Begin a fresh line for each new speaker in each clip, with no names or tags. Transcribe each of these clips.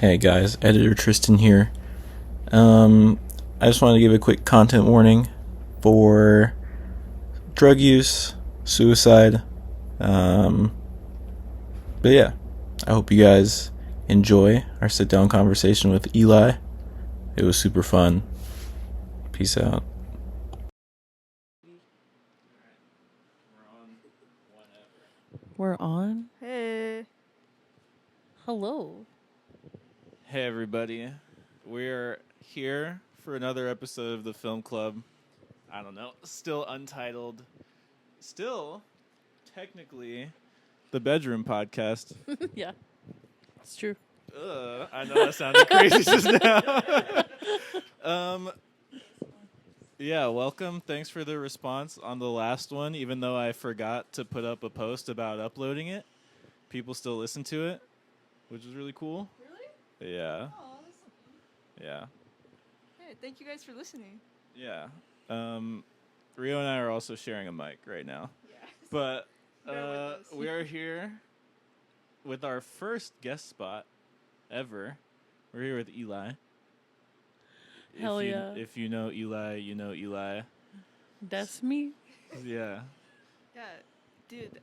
Hey guys, editor Tristan here. I just wanted to give a quick content warning for drug use, suicide. But yeah, I hope you guys enjoy our sit-down conversation with Eli. It was super fun. Peace out.
We're on?
Hey.
Hello.
Hey everybody, we're here for another episode of the Film Club. I don't know, still untitled, still technically the Bedroom Podcast.
Yeah, it's true.
I know that sounded crazy just now. Yeah, welcome. Thanks for the response on the last one. Even though I forgot to put up a post about uploading it, people still listen to it, which is really cool.
Really?
Yeah.
Oh, that's so cool.
Yeah.
Hey, thank you guys for listening.
Yeah. Rio and I are also sharing a mic right now.
Yes.
But
Bear with us.
we are here with our first guest spot ever. We're here with Eli.
Hell yeah.
If you know Eli, you know Eli.
That's me.
Yeah.
Yeah, dude,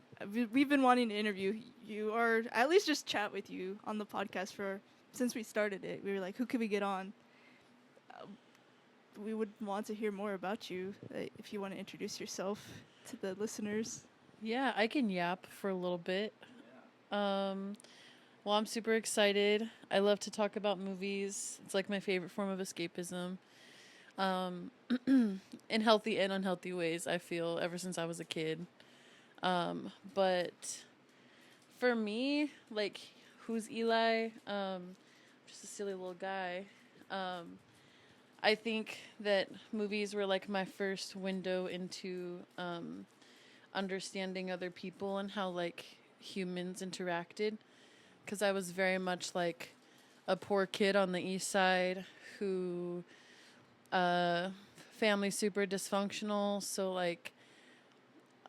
we've been wanting to interview you, or at least just chat with you on the podcast since we started it. We were like, who could we get on? We would want to hear more about you. If you want to introduce yourself to the listeners.
Yeah, I can yap for a little bit. Well, I'm super excited. I love to talk about movies. It's like my favorite form of escapism. In healthy and unhealthy ways, I feel, ever since I was a kid. But for me, like, who's Eli? Just a silly little guy. I think that movies were like my first window into understanding other people and how like humans interacted. Because I was very much like a poor kid on the east side who family super dysfunctional. So like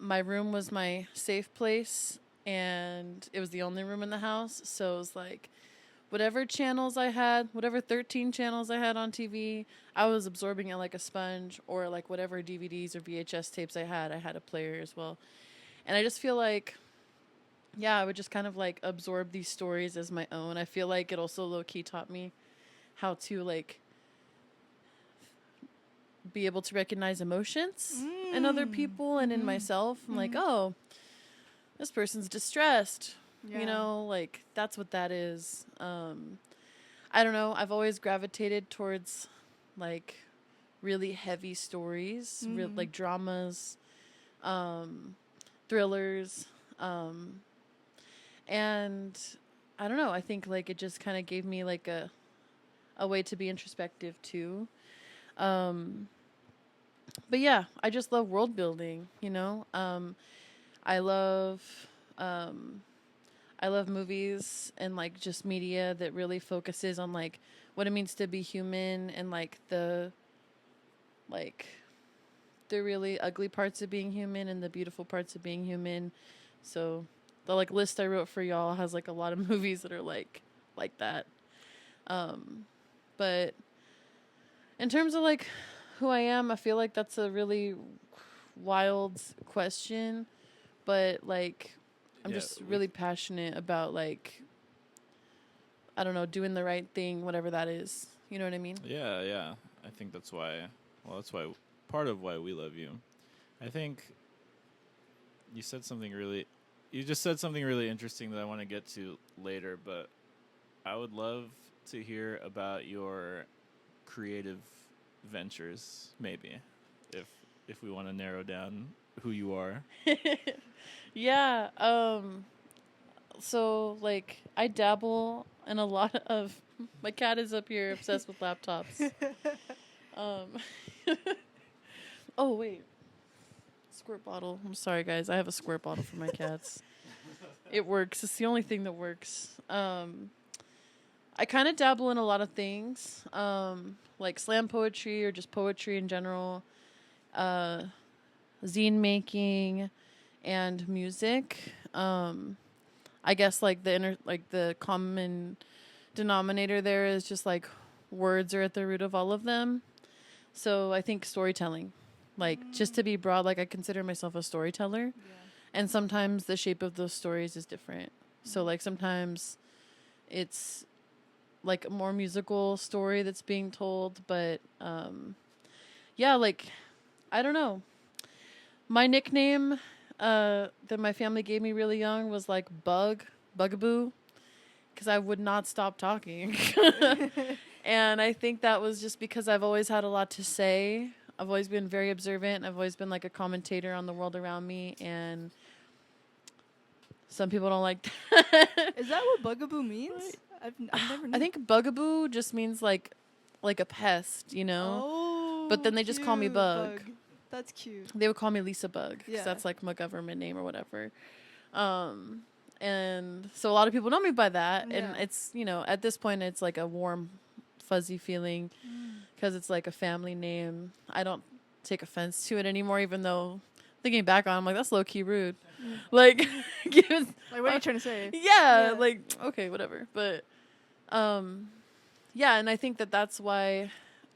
my room was my safe place and it was the only room in the house. So it was like whatever channels I had, whatever 13 channels I had on TV, I was absorbing it like a sponge, or like whatever DVDs or VHS tapes I had a player as well. And I just feel like, yeah, I would just kind of like absorb these stories as my own. I feel like it also low-key taught me how to like be able to recognize emotions in other people and in myself. I'm like, oh, this person's distressed.
Yeah.
You know, like that's what that is. I don't know. I've always gravitated towards like really heavy stories, like dramas, thrillers, and I don't know. I think like it just kind of gave me like a way to be introspective too. But yeah, I just love world building, you know? I love movies and like just media that really focuses on like what it means to be human and like the really ugly parts of being human and the beautiful parts of being human. So the like list I wrote for y'all has like a lot of movies that are like that. But in terms of like who I am, I feel like that's a really wild question, but like I'm just really passionate about like, I don't know, doing the right thing, whatever that is. You know what I mean?
Yeah. I think that's why part of why we love you. I think you just said something really interesting that I want to get to later, but I would love to hear about your creative ventures, maybe, if we want to narrow down who you are.
Yeah. So like I dabble in a lot of. My cat is up here obsessed with laptops. Oh wait, squirt bottle. I'm sorry guys, I have a squirt bottle for my cats. It works. It's the only thing that works. I kind of dabble in a lot of things, like slam poetry or just poetry in general, zine making, and music. I guess like the common denominator there is just like words are at the root of all of them. So I think storytelling, like just to be broad, like I consider myself a storyteller. And sometimes the shape of those stories is different. So like sometimes it's like a more musical story that's being told, but yeah, like I don't know. My nickname that my family gave me really young was like Bugaboo, because I would not stop talking. And I think that was just because I've always had a lot to say. I've always been very observant. I've always been like a commentator on the world around me, and some people don't like that.
Is that what bugaboo means? I've never known.
I think bugaboo just means like a pest, you know?
Oh,
But then they just call me
cute,
Bug.
That's cute.
They would call me Lisa Bug, because
Yeah.
that's like my government name or whatever. And so a lot of people know me by that. And
Yeah.
it's, you know, at this point, it's like a warm, fuzzy feeling because it's like a family name. I don't take offense to it anymore, even though thinking back on it, I'm like, that's low key rude. Like, given,
Like, what are you trying to say?
yeah,
Yeah.
like, okay, whatever. But, yeah, and I think that that's why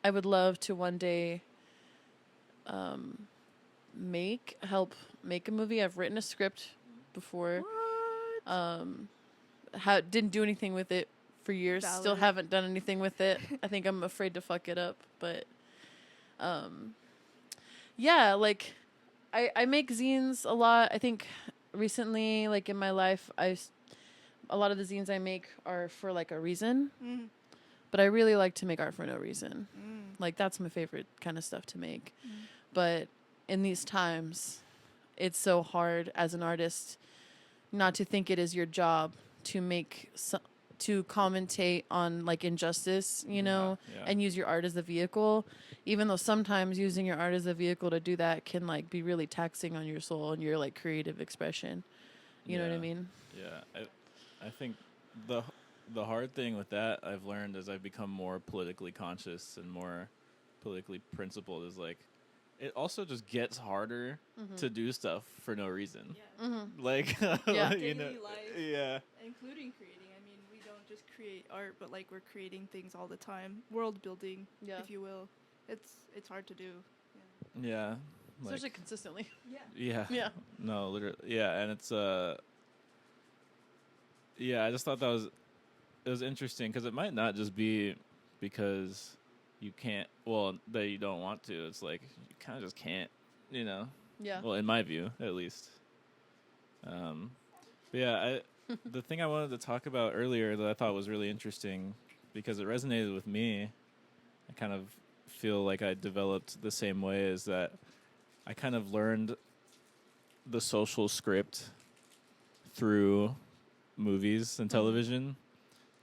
I would love to one day help make a movie. I've written a script before. Didn't do anything with it for years. Still
Valid.
haven't done anything with it. I think I'm afraid to fuck it up. But, yeah, like, I make zines a lot. I think recently, like in my life, a lot of the zines I make are for like a reason.
Mm.
But I really like to make art for no reason. Like that's my favorite kind of stuff to make. But in these times, it's so hard as an artist not to think it is your job to to commentate on like injustice, you know, and use your art as a vehicle. Even though sometimes using your art as a vehicle to do that can like be really taxing on your soul and your like creative expression. You know what I mean?
Yeah, I think the hard thing with that I've learned as I've become more politically conscious and more politically principled is like it also just gets harder to do stuff for no reason. Like
Yeah.
you know,
Daily life.
yeah.
Including creating. I mean, we don't just create art, but like we're creating things all the time. World building, if you will. It's hard to do.
Yeah.
Especially
Like,
consistently.
yeah.
Yeah.
No, literally. Yeah, and it's yeah, I just thought it was interesting because it might not just be because you can't, that you don't want to. It's like you kind of just can't, you know.
Yeah.
Well, in my view, at least. But yeah, the thing I wanted to talk about earlier that I thought was really interesting because it resonated with me. I kind of feel like I developed the same way, is that I kind of learned the social script through movies and television,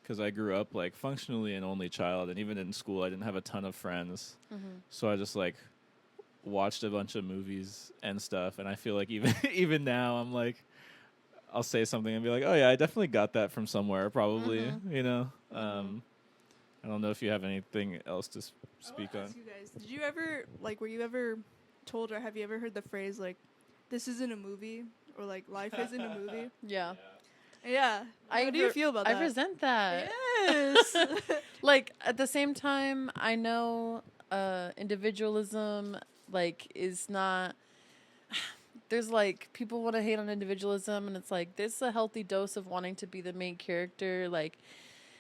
because I grew up like functionally an only child, and even in school I didn't have a ton of friends, so I just like watched a bunch of movies and stuff, and I feel like even now I'm like, I'll say something and be like, oh yeah, I definitely got that from somewhere, probably, you know. I don't know if you have anything else to speak on.
Ask you guys, did you ever were you ever told, or have you ever heard the phrase like, "This isn't a movie," or like "Life isn't a movie"?
Yeah.
Yeah. How do you feel about that?
I resent that.
Yes.
Like at the same time, I know individualism like is not. There's like people want to hate on individualism, and it's like there's a healthy dose of wanting to be the main character. Like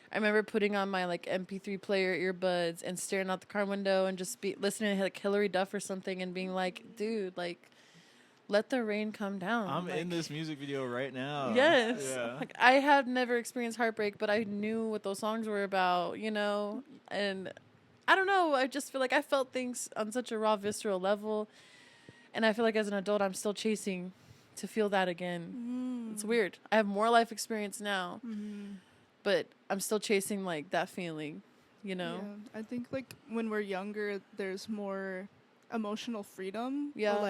I remember putting on my like MP3 player earbuds and staring out the car window and just listening to like Hillary Duff or something and being like, dude, like let the rain come down.
I'm
like,
in this music video right now.
Yes.
Yeah.
Like I had never experienced heartbreak, but I knew what those songs were about, you know? And I don't know, I just feel like I felt things on such a raw, visceral level. And I feel like as an adult, I'm still chasing to feel that again. It's weird. I have more life experience now, but I'm still chasing like that feeling, you know?
Yeah. I think like when we're younger, there's more emotional freedom.
Yeah.
Or,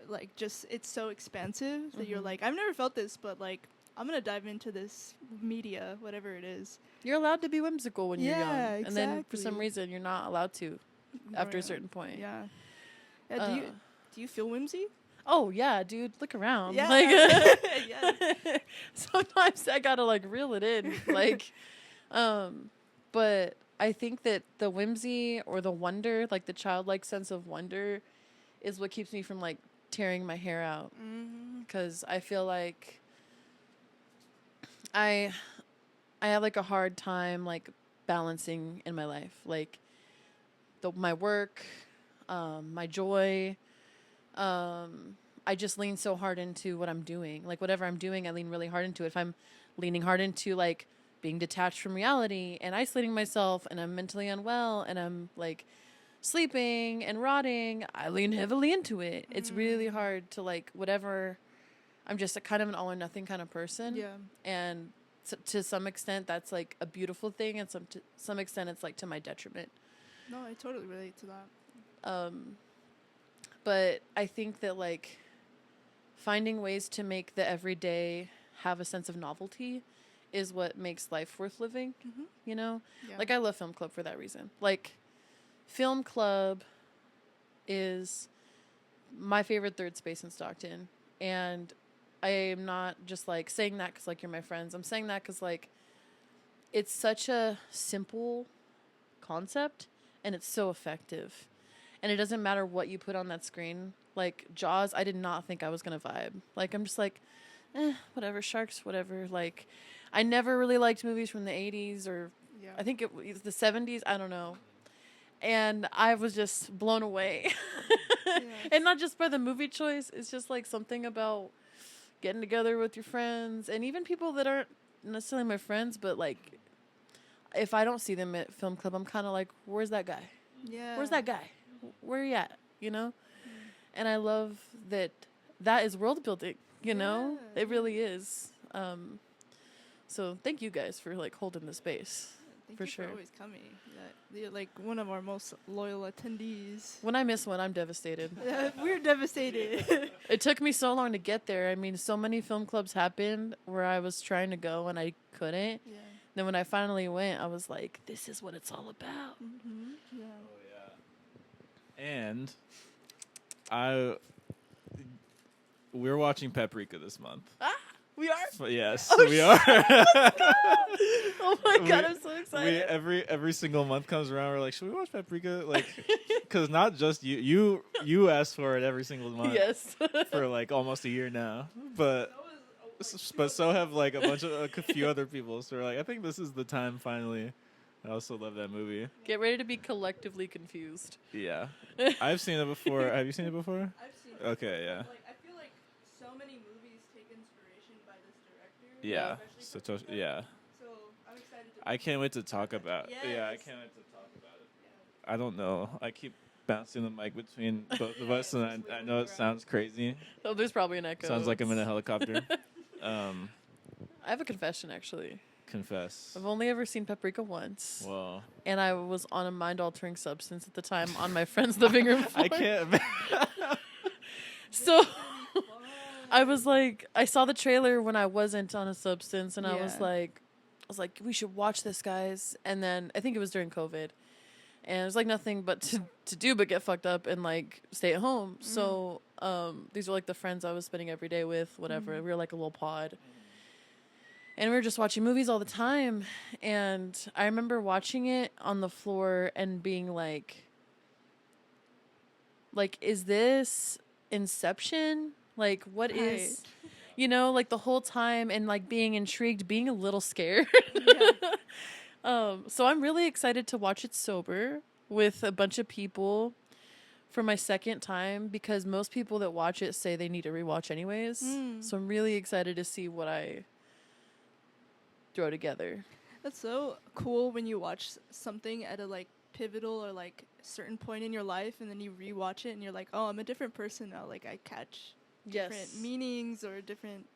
like just it's so expansive that you're like, I've never felt this, but like I'm gonna dive into this media, whatever it is.
You're allowed to be whimsical when you're young.
Yeah,
And then for some
exactly.
reason, you're not allowed to after a
Right.
certain point.
Yeah. Yeah. Do you feel whimsy?
Oh, yeah, dude, look around.
Yeah.
Like,
Yeah.
sometimes I gotta, like, reel it in. Like, But I think that the whimsy or the wonder, like the childlike sense of wonder, is what keeps me from like tearing my hair out. Because I feel like I have like a hard time like balancing in my life, like my work, my joy. I just lean so hard into what I'm doing. Like whatever I'm doing, I lean really hard into it. If I'm leaning hard into like being detached from reality and isolating myself and I'm mentally unwell and I'm like sleeping and rotting, I lean heavily into it. It's really hard to like whatever. I'm just a kind of an all or nothing kind of person.
Yeah.
And to some extent that's like a beautiful thing, and to some extent it's like to my detriment.
No, I totally relate to that.
But I think that like finding ways to make the everyday have a sense of novelty is what makes life worth living. You know?
Yeah.
Like I love film club for that reason. Like film club is my favorite third space in Stockton, and I am not just like saying that because like you're my friends. I'm saying that because like it's such a simple concept and it's so effective, and it doesn't matter what you put on that screen. Like Jaws, I did not think I was gonna vibe. Like I'm just like, whatever, sharks, whatever. Like I never really liked movies from the 80s or I think it was the 70s. I don't know. And I was just blown away. And not just by the movie choice. It's just like something about getting together with your friends, and even people that aren't necessarily my friends, but like if I don't see them at film club, I'm kind of like, where's that guy?
Yeah.
Where's that guy? Where are you at? You know? And I love that is world building, you know? It really is. So thank you guys for like holding the space.
Thank
for
you
sure.
for always coming. You're like one of our most loyal attendees.
When I miss one, I'm devastated.
We're devastated.
It took me so long to get there. I mean, so many film clubs happened where I was trying to go and I couldn't.
Yeah.
Then when I finally went, I was like, this is what it's all about.
Yeah.
Oh yeah. And we're watching Paprika this month.
We are?
So, yes,
Oh,
we are.
Oh my God, I'm so excited.
Every single month comes around, we're like, should we watch Paprika? Like, because not just you asked for it every single month.
Yes.
For like almost a year now, but so have like a few other people. So we're like, I think this is the time finally. I also love that movie.
Get ready to be collectively confused.
Yeah, I've seen it before. Have you seen it before?
I've seen it.
Okay, yeah.
Like, I feel like so many movies take inspiration by this director.
Yeah.
especially
So yeah.
So I'm excited to.
I can't wait to talk about. Yeah, I
Yes.
can't wait to talk about it. I don't know. I keep bouncing the mic between both of us, and I know it sounds crazy.
Oh, there's probably an echo.
Sounds like I'm in a helicopter.
I have a confession, actually.
Confess.
I've only ever seen Paprika once.
Whoa.
And I was on a mind-altering substance at the time on my friend's living room floor.
I can't.
So I was like, I saw the trailer when I wasn't on a substance, and I was like, we should watch this, guys. And then I think it was during COVID, and it was like nothing but to do but get fucked up and like stay at home. So these were like the friends I was spending every day with, whatever. We were like a little pod. And we were just watching movies all the time. And I remember watching it on the floor and being like, is this Inception? Like, what is, you know, like the whole time, and like being intrigued, being a little scared. So I'm really excited to watch it sober with a bunch of people for my second time, because most people that watch it say they need to rewatch anyways. So I'm really excited to see what I throw together.
That's so cool when you watch something at a like pivotal or like certain point in your life, and then you rewatch it and you're like, oh, I'm a different person now. Like I catch different meanings or different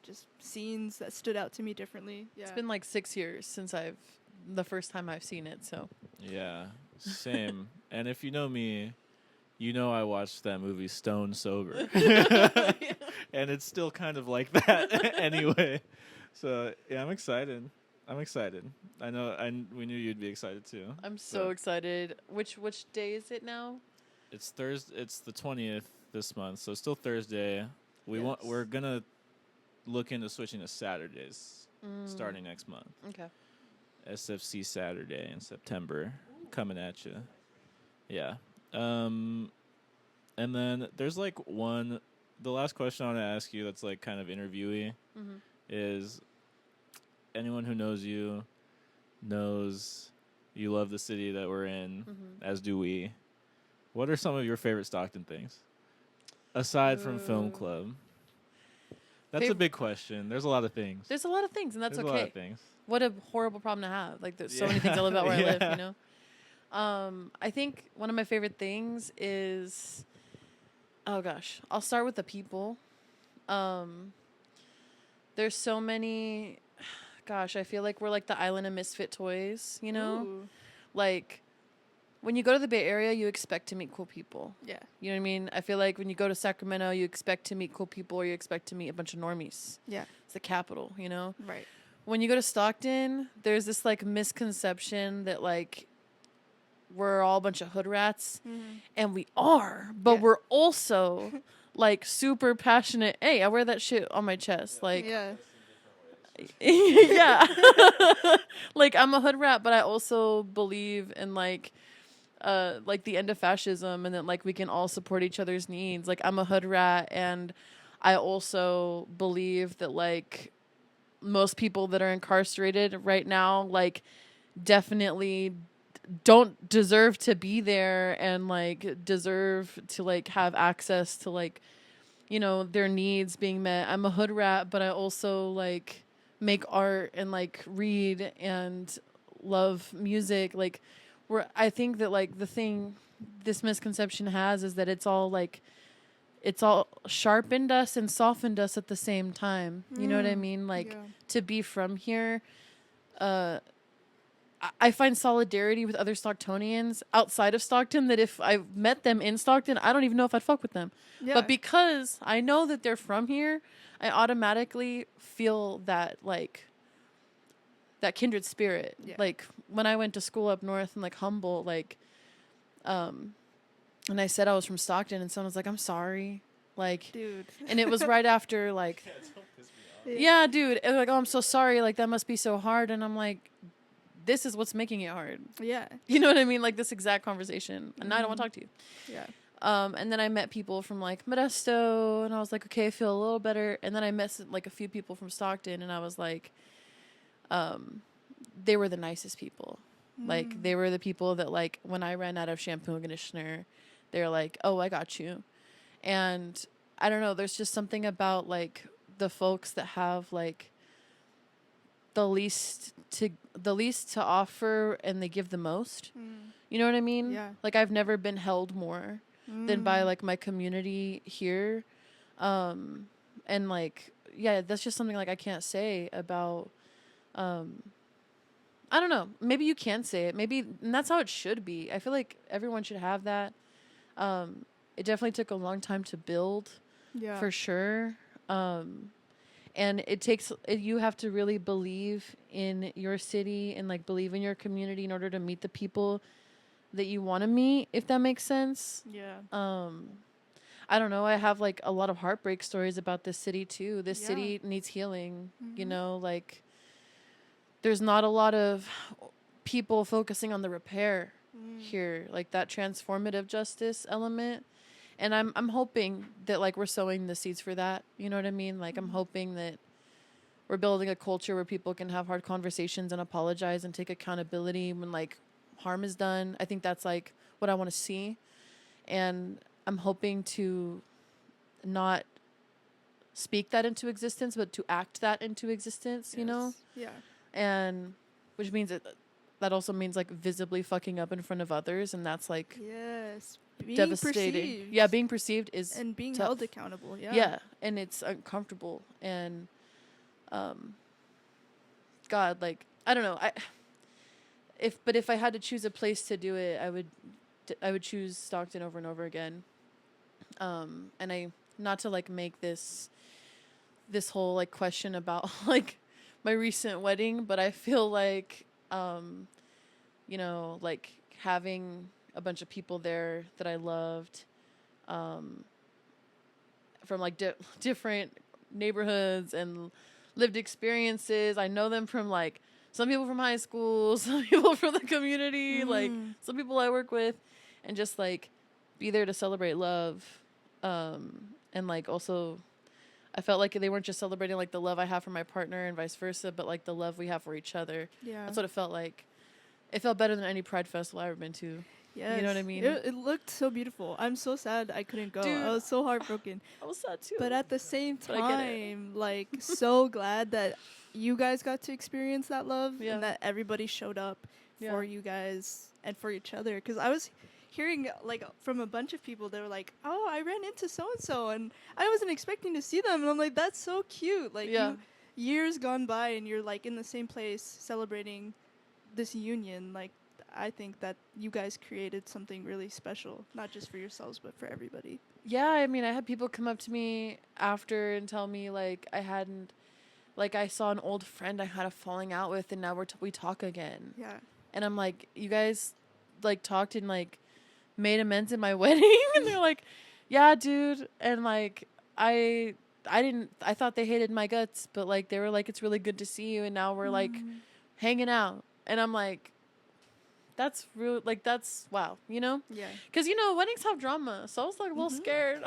just scenes that stood out to me differently. Yeah.
It's been like 6 years since the first time I've seen it, so.
Yeah, same. And if you know me, you know I watched that movie stone sober. And it's still kind of like that anyway. So, yeah, I'm excited. I know, we knew you'd be excited too.
I'm so excited. Which day is it now?
It's Thursday. It's the 20th this month, so it's still Thursday. We're gonna look into switching to Saturdays starting next month.
Okay.
SFC Saturday in September coming at you. Yeah. And then there's like the last question I want to ask you that's like kind of interviewee is anyone who knows you knows you love the city that we're in, as do we. What are some of your favorite Stockton things? Aside from Film Club. That's a big question. There's a lot of things.
There's a lot of things, and that's
There's
okay.
a lot of things.
What a horrible problem to have. Like, there's so many things I love about where I live, you know? I think one of my favorite things is, oh gosh, I'll start with the people. There's so many, gosh, I feel like we're like the island of misfit toys, you know?
Ooh.
Like, when you go to the Bay Area, you expect to meet cool people.
Yeah.
You know what I mean? I feel like when you go to Sacramento, you expect to meet cool people or you expect to meet a bunch of normies.
Yeah.
It's the capital, you know?
Right.
When you go to Stockton, there's this, like, misconception that, like, we're all a bunch of hood rats. And we are. But we're also, like, super passionate. Hey, I wear that shit on my chest. Like,
yeah.
yeah. Like, I'm a hood rat, but I also believe in, like the end of fascism and that, like, we can all support each other's needs. Like, I'm a hood rat, and I also believe that, like, most people that are incarcerated right now, like, definitely don't deserve to be there and, like, deserve to, like, have access to, like, you know, their needs being met. I'm a hood rat, but I also, like, make art and, like, read and love music. Like, I think that, like, the thing this misconception has is that it's all sharpened us and softened us at the same time. You know what I mean? Like, to be from here, I find solidarity with other Stocktonians outside of Stockton that if I met them in Stockton, I don't even know if I'd fuck with them. Yeah. But because I know that they're from here, I automatically feel that, like, that kindred spirit. Yeah. Like, when I went to school up north in, like, Humboldt, like, and I said I was from Stockton, and someone was like, I'm sorry. Like, dude. And it was right after, like, yeah, dude. And like, oh, I'm so sorry. Like, that must be so hard. And I'm like, this is what's making it hard. Yeah. You know what I mean? Like, this exact conversation. And now I don't want to talk to you. Yeah. And then I met people from, like, Modesto, and I was like, okay, I feel a little better. And then I met, like, a few people from Stockton, and I was like, they were the nicest people. Like, they were the people that, like, when I ran out of shampoo and conditioner, they were like, oh, I got you. And I don't know, there's just something about, like, the folks that have, like, the least to offer, and they give the most. You know what I mean? Yeah. Like, I've never been held more than by, like, my community here. And, like, yeah, that's just something, like, I can't say about, I don't know. Maybe you can say it. Maybe, and that's how it should be. I feel like everyone should have that. It definitely took a long time to build, for sure. And it takes, you have to really believe in your city and, like, believe in your community in order to meet the people that you want to meet, if that makes sense. Yeah. I don't know. I have, like, a lot of heartbreak stories about this city too. This city needs healing, you know, like, there's not a lot of people focusing on the repair here, like that transformative justice element. And I'm hoping that, like, we're sowing the seeds for that. You know what I mean? Like, I'm hoping that we're building a culture where people can have hard conversations and apologize and take accountability when, like, harm is done. I think that's, like, what I want to see. And I'm hoping to not speak that into existence, but to act that into existence, you know? Yeah. And which means that also means, like, visibly fucking up in front of others. And that's, like, being devastating. Perceived. Yeah, being perceived is
and being
tough.
Held accountable. Yeah.
Yeah, and it's uncomfortable. And God, like, I don't know. If I had to choose a place to do it, I would choose Stockton over and over again. And I, not to, like, make this whole, like, question about, like, my recent wedding, but I feel like, you know, like, having a bunch of people there that I loved, from, like, different neighborhoods and lived experiences. I know them from, like, some people from high school, some people from the community, like some people I work with, and just like be there to celebrate love. And like also I felt like they weren't just celebrating like the love I have for my partner and vice versa, but like the love we have for each other.
Yeah.
That's what it felt like. It felt better than any Pride festival I've ever been to.
Yes.
You know what I mean?
It looked so beautiful. I'm so sad I couldn't go.
Dude,
I was so heartbroken.
I was sad too.
But at the same time, like, so glad that you guys got to experience that love and that everybody showed up for you guys and for each other. Because I was hearing, like, from a bunch of people, they were like, oh, I ran into so-and-so, and I wasn't expecting to see them. And I'm like, that's so cute. Like, years gone by, and you're, like, in the same place celebrating this union. Like, I think that you guys created something really special, not just for yourselves, but for everybody.
Yeah, I mean, I had people come up to me after and tell me, like, I saw an old friend I had a falling out with, and now we talk again.
Yeah.
And I'm like, you guys, like, talked and, like, made amends in my wedding? And they're like, yeah, dude. And, like, I thought they hated my guts, but, like, they were like, it's really good to see you, and now we're, like, hanging out. And I'm like, that's real, like, that's, wow, you know?
Yeah.
Because, you know, weddings have drama, so I was, like, a little scared.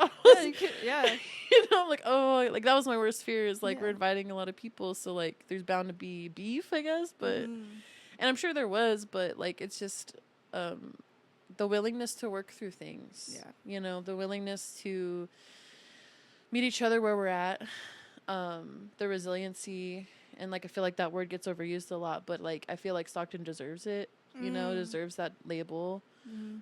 Yeah.
You know, I'm like, oh, like, that was my worst fear is, like, we're inviting a lot of people, so, like, there's bound to be beef, I guess, but, and I'm sure there was, but, like, it's just, the willingness to work through things.
Yeah.
You know, the willingness to meet each other where we're at, the resiliency, and, like, I feel like that word gets overused a lot, but, like, I feel like Stockton deserves it. You know, deserves that label.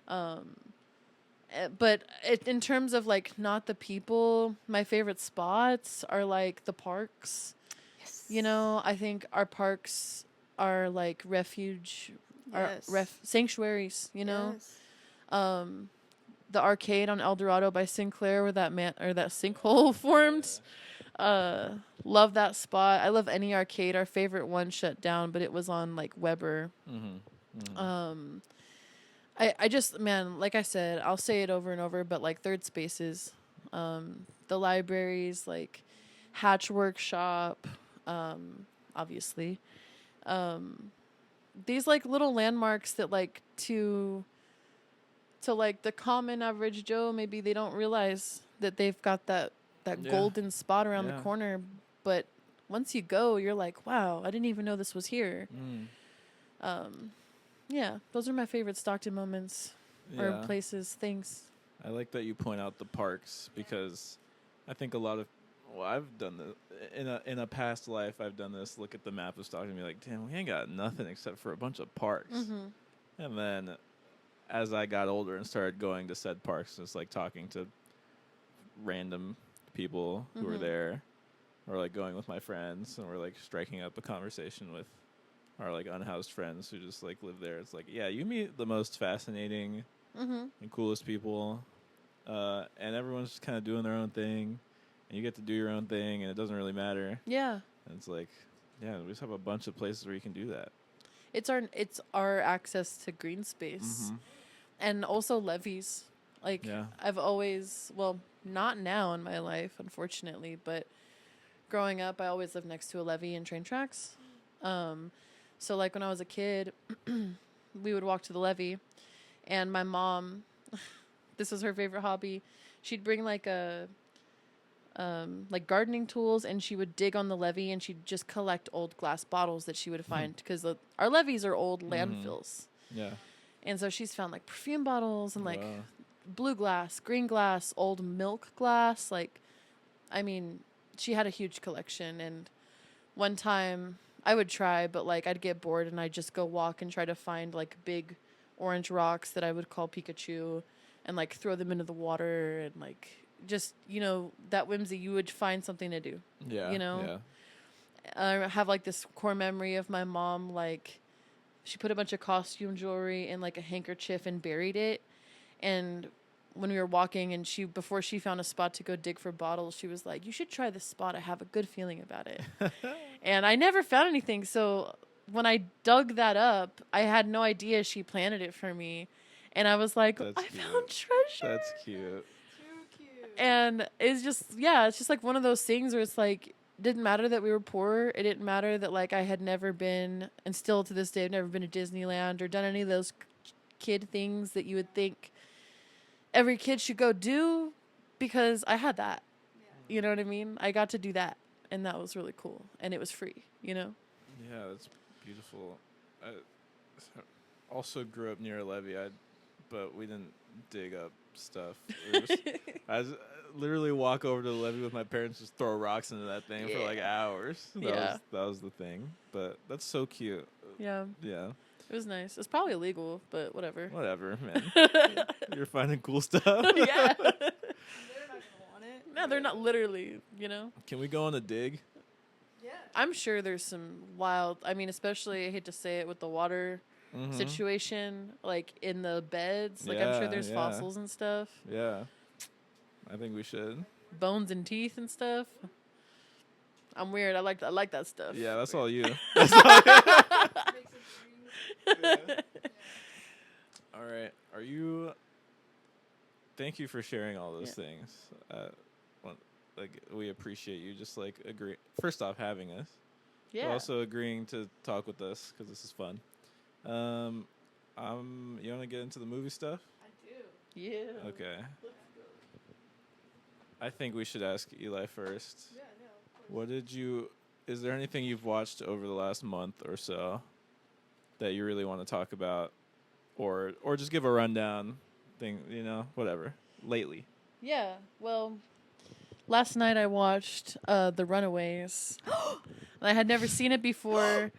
But in terms of, like, not the people, my favorite spots are, like, the parks.
Yes.
You know, I think our parks are, like, refuge, sanctuaries, you know?
Yes.
The arcade on El Dorado by Sinclair where that sinkhole formed. Love that spot. I love any arcade. Our favorite one shut down, but it was on, like, Weber. I just, man, like I said, I'll say it over and over, but, like, third spaces, the libraries, like Hatch Workshop, obviously, these, like, little landmarks that, like, to like the common average Joe, maybe they don't realize that they've got that golden spot around the corner, but once you go, you're like, wow, I didn't even know this was here. Yeah, those are my favorite Stockton moments or places, things.
I like that you point out the parks because I think a lot of, well, I've done this in a past life. I've done this. Look at the map of Stockton and be like, damn, we ain't got nothing except for a bunch of parks. And then as I got older and started going to said parks, just like talking to random people who were there, or like going with my friends, and we're like striking up a conversation with our, like, unhoused friends who just, like, live there. It's like, yeah, you meet the most fascinating and coolest people, and everyone's just kind of doing their own thing, and you get to do your own thing, and it doesn't really matter. Yeah. And it's like, yeah, we just have a bunch of places where you can do that.
It's our access to green space, and also levees. Like, I've always, well, not now in my life, unfortunately, but growing up, I always lived next to a levee and train tracks. So, like, when I was a kid, we would walk to the levee, and my mom, this was her favorite hobby. She'd bring, like, like, gardening tools, and she would dig on the levee, and she'd just collect old glass bottles that she would find, because our levees are old landfills. Yeah. And so she's found, like, perfume bottles and, like, blue glass, green glass, old milk glass. Like, I mean, she had a huge collection, and one time I would try, but, like, I'd get bored and I'd just go walk and try to find, like, big orange rocks that I would call Pikachu and, like, throw them into the water and, like, just, you know, that whimsy, you would find something to do. Yeah. You know? Yeah. I have, like, this core memory of my mom, like, she put a bunch of costume jewelry in, like, a handkerchief and buried it. And when we were walking and before she found a spot to go dig for bottles, she was like, you should try this spot. I have a good feeling about it. And I never found anything. So when I dug that up, I had no idea she planted it for me. And I was like, I found treasure.
That's cute.
Too cute.
And it's just, it's just like one of those things where it's like, didn't matter that we were poor. It didn't matter that like I had never been, and still to this day, I've never been to Disneyland or done any of those kid things that you would think every kid should go do, because I had that. Yeah. You know what I mean? I got to do that, and that was really cool, and it was free, you know?
Yeah, that's beautiful. I also grew up near a levee, but we didn't dig up stuff. I literally walk over to the levee with my parents, just throw rocks into that thing for like hours. That was the thing. But that's so cute.
Yeah.
Yeah.
It was nice. It's probably illegal, but whatever.
Whatever, man. You're finding cool stuff.
Yeah.
They're not gonna want it.
No, they're not literally, you know?
Can we go on a dig?
Yeah.
I'm sure there's some wild, I mean, especially, I hate to say it, with the water situation, like in the beds. Like, I'm sure there's fossils and stuff.
Yeah. I think we should.
Bones and teeth and stuff. I'm weird. I like that stuff.
Yeah, that's all you. That's all you. Yeah. All right. Are you... Thank you for sharing all those things. We appreciate you just like agree. First off, having us.
Yeah.
But also agreeing to talk with us because this is fun. You want to get into the movie stuff?
I do.
Yeah.
Okay. I think we should ask Eli first.
Yeah, no, of course.
Is there anything you've watched over the last month or so that you really want to talk about, or just give a rundown thing, whatever, lately?
Yeah, well, last night I watched The Runaways. And I had never seen it before,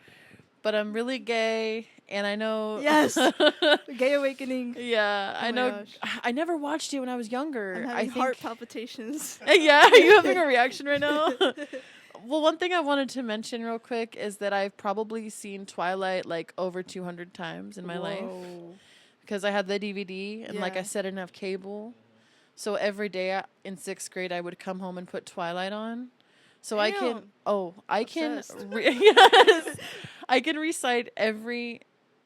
but I'm really gay, and I know...
Yes! Gay awakening.
Yeah,
Oh
I
my
know.
gosh.
I never watched it when I was younger.
I'm having heart palpitations.
Yeah, are you having a reaction right now? Well, one thing I wanted to mention real quick is that I've probably seen Twilight like over 200 times in my life. Because I had the DVD, and like I said, I didn't have cable. So every day in 6th grade, I would come home and put Twilight on. So
Damn.
I can
Obsessed.
yes, I can recite every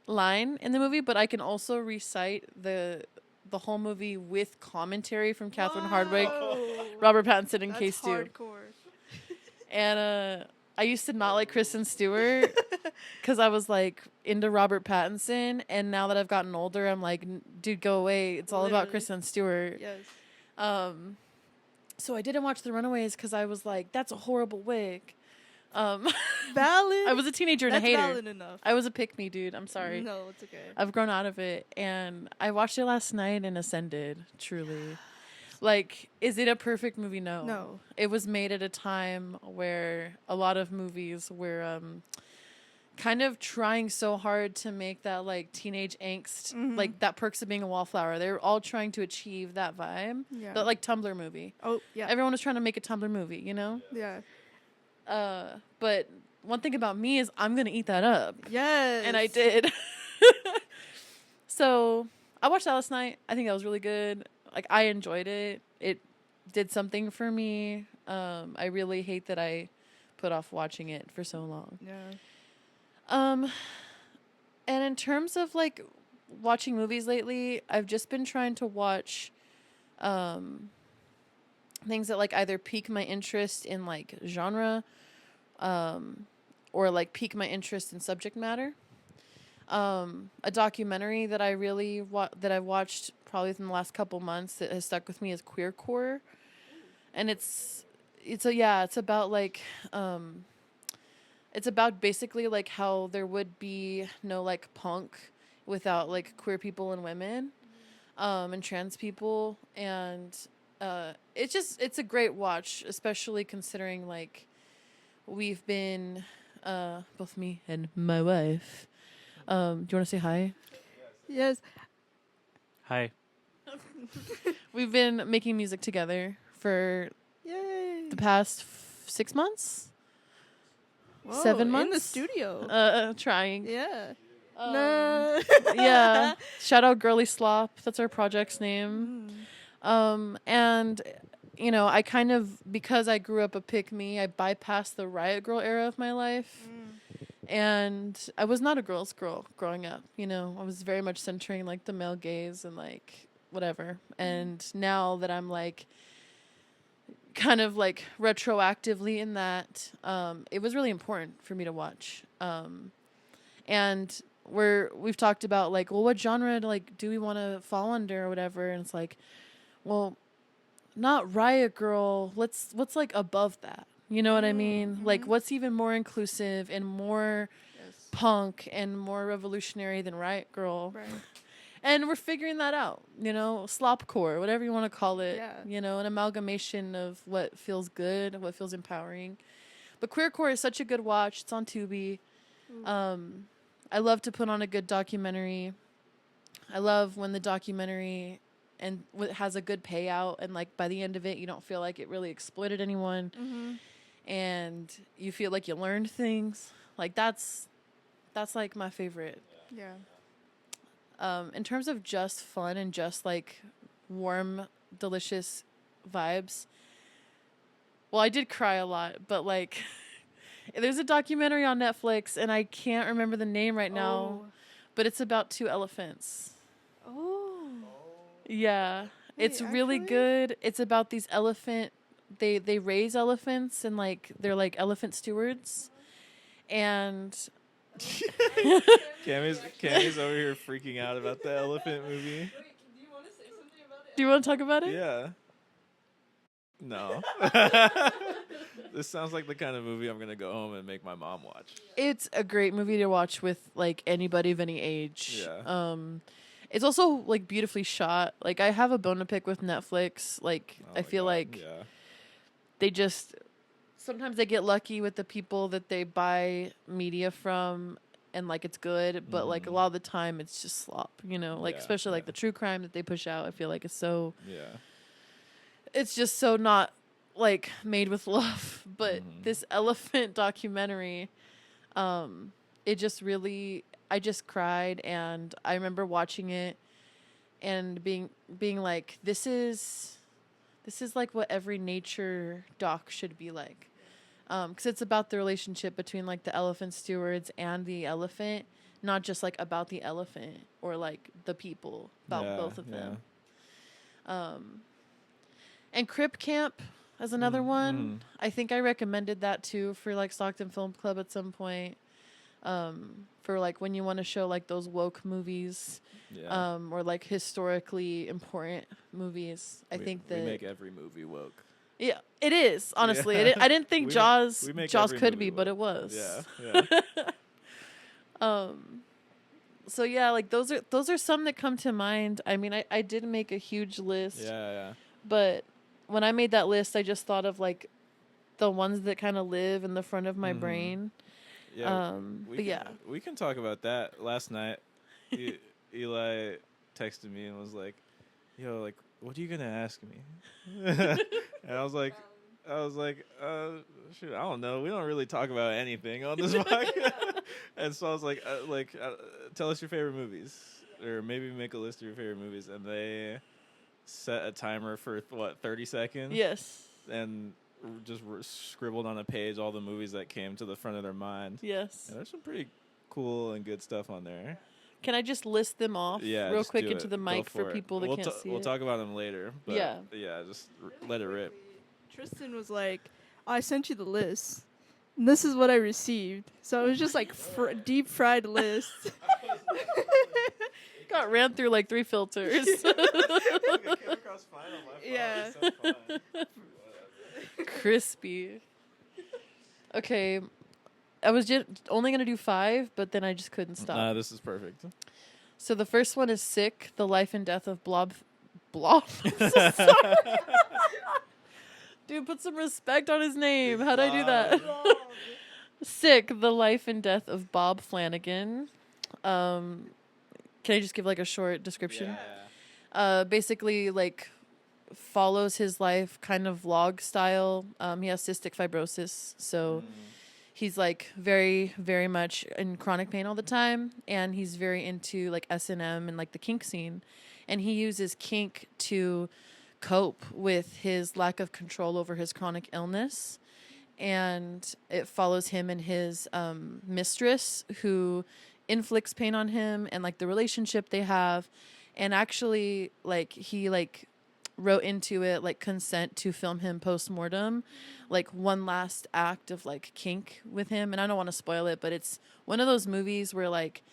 line in the movie, but I can also recite the whole movie with commentary from Catherine Hardwicke, Robert Pattinson, and Kay Stu.
Hardcore.
And I used to not like Kristen Stewart because I was like into Robert Pattinson, and now that I've gotten older, I'm like, dude, go away. It's all about Kristen Stewart.
Yes.
So I didn't watch The Runaways because I was like, that's a horrible wig.
Valid.
I was a teenager and a hater.
Valid enough.
I was a pick-me, dude. I'm sorry.
No, it's okay.
I've grown out of it, and I watched it last night and ascended, truly. Like, is it a perfect movie? No.
No.
It was made at a time where a lot of movies were kind of trying so hard to make that, like, teenage angst, like, that Perks of Being a Wallflower. They were all trying to achieve that vibe.
Yeah.
That, like, Tumblr movie.
Oh, yeah.
Everyone was trying to make a Tumblr movie, you know?
Yeah.
But one thing about me is I'm going to eat that up.
Yes.
And I did. So I watched that last night. I think that was really good. Like, I enjoyed it. It did something for me. I really hate that I put off watching it for so long.
Yeah.
And in terms of, like, watching movies lately, I've just been trying to watch things that, like, either pique my interest in, like, genre or, like, pique my interest in subject matter. A documentary that I really that I've watched probably within the last couple months that has stuck with me is Queercore, and it's about like it's about basically like how there would be no like punk without like queer people and women, and trans people, and it's a great watch, especially considering like we've been both me and my wife. Do you want to say hi?
Yes.
Hi.
We've been making music together for
Yay.
the past 6 months.
Whoa,
7 months
in the studio.
Trying.
Yeah.
No. Yeah. Shout out Girly Slop. That's our project's name. And you know, I kind of, because I grew up a pick-me, I bypassed the Riot Girl era of my life. And I was not a girl's girl growing up, you know. I was very much centering, like, the male gaze and, like, whatever. And now that I'm, like, kind of like retroactively in that it was really important for me to watch. And we've talked about like, well, what genre like do we want to fall under or whatever, and it's like, well, not Riot Girl. What's like above that? You know what I mean?
Mm-hmm.
Like, what's even more inclusive and more
Yes.
punk and more revolutionary than Riot Girl?
Right.
And we're figuring that out, you know, slopcore, whatever you want to call it,
Yeah.
you know, an amalgamation of what feels good, what feels empowering. But queercore is such a good watch. It's on Tubi. I love to put on a good documentary. I love when the documentary and has a good payout, and like by the end of it, you don't feel like it really exploited anyone, and you feel like you learned things. Like that's like my favorite.
Yeah.
In terms of just fun and just like warm, delicious vibes. Well, I did cry a lot, but like there's a documentary on Netflix and I can't remember the name right now, but it's about 2 elephants.
Oh.
Yeah.
Wait,
It's really
actually?
good. It's about these they raise elephants and like they're like elephant stewards. And
Cammy's over here freaking out about the elephant movie.
do you want to talk about it?
Yeah. No. This sounds like the kind of movie I'm gonna go home and make my mom watch.
It's a great movie to watch with like anybody of any age.
Yeah.
It's also like beautifully shot. Like I have a bone to pick with Netflix. Like
Oh
I
my
feel
God,
like
yeah.
they just sometimes they get lucky with the people that they buy media from, and like it's good, but like a lot of the time it's just slop, you know, like
Yeah,
especially like
yeah.
the true crime that they push out. I feel like it's so
Yeah.
it's just so not like made with love. But this elephant documentary, it just really, I just cried, and I remember watching it and being like, this is like what every nature doc should be like. 'Cause it's about the relationship between like the elephant stewards and the elephant, not just like about the elephant or like the people, about
Yeah,
both of
yeah.
them. And Crip Camp as another one. I think I recommended that too for like Stockton Film Club at some point. For like when you want to show like those woke movies,
Yeah.
or like historically important movies. I think that
we make every movie woke.
yeah, it is honestly.
Yeah.
I didn't think
We
Jaws
make
Jaws
every
could
movie
be, but
woke.
it was.
Yeah. Yeah.
So yeah, like those are some that come to mind. I mean, I did make a huge list.
Yeah.
But when I made that list, I just thought of like the ones that kind of live in the front of my brain.
Yeah.
But yeah.
We can talk about that. Last night, Eli texted me and was like, "Yo, like, what are you gonna ask me?" And I was like, shoot, I don't know. We don't really talk about anything on this podcast. And so I was like, tell us your favorite movies, or maybe make a list of your favorite movies. And they set a timer for 30 seconds.
Yes.
And just scribbled on a page all the movies that came to the front of their mind.
Yes.
And there's some pretty cool and good stuff on there.
Can I just list them off real
just
quick
do
into
it.
the
Go
mic for
it.
people that can't see
We'll
it?
talk about them later. But
Yeah.
Yeah, just let it rip.
Tristan was like, I sent you the list. And this is what I received. So it was just like deep fried list.
Got ran through like 3 filters. Yeah. Crispy. Okay. I was just only going to do 5, but then I just couldn't stop.
Nah, this is perfect.
So the first one is Sick, The Life and Death of Blob. I'm so sorry. Dude, put some respect on his name. How'd I do that? Sick, The Life and Death of Bob Flanagan. Can I just give like a short description? Basically, like, follows his life kind of vlog style. He has cystic fibrosis, so he's like very, very much in chronic pain all the time, and he's very into like S&M and like the kink scene, and he uses kink to cope with his lack of control over his chronic illness. And it follows him and his mistress, who inflicts pain on him, and like the relationship they have. And actually, like, he like wrote into it like consent to film him post-mortem, like one last act of like kink with him. And I don't want to spoil it, but it's one of those movies where like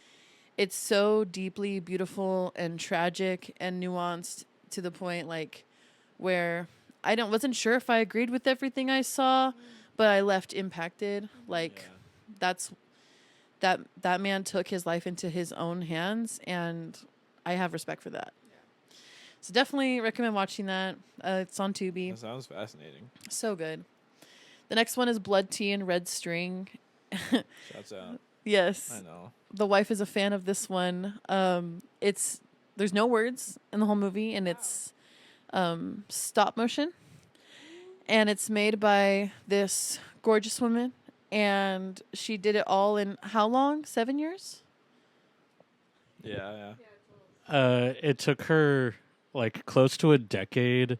it's so deeply beautiful and tragic and nuanced to the point like where I wasn't sure if I agreed with everything I saw, but I left impacted. Like that's that man took his life into his own hands, and I have respect for that. So definitely recommend watching that. It's on Tubi.
That sounds fascinating.
So good. The next one is Blood Tea and Red String.
Shouts out.
Yes.
I know.
The wife is a fan of this one. There's no words in the whole movie, and it's stop motion. And it's made by this gorgeous woman, and she did it all in how long? 7 years?
Yeah.
It took her like close to a decade.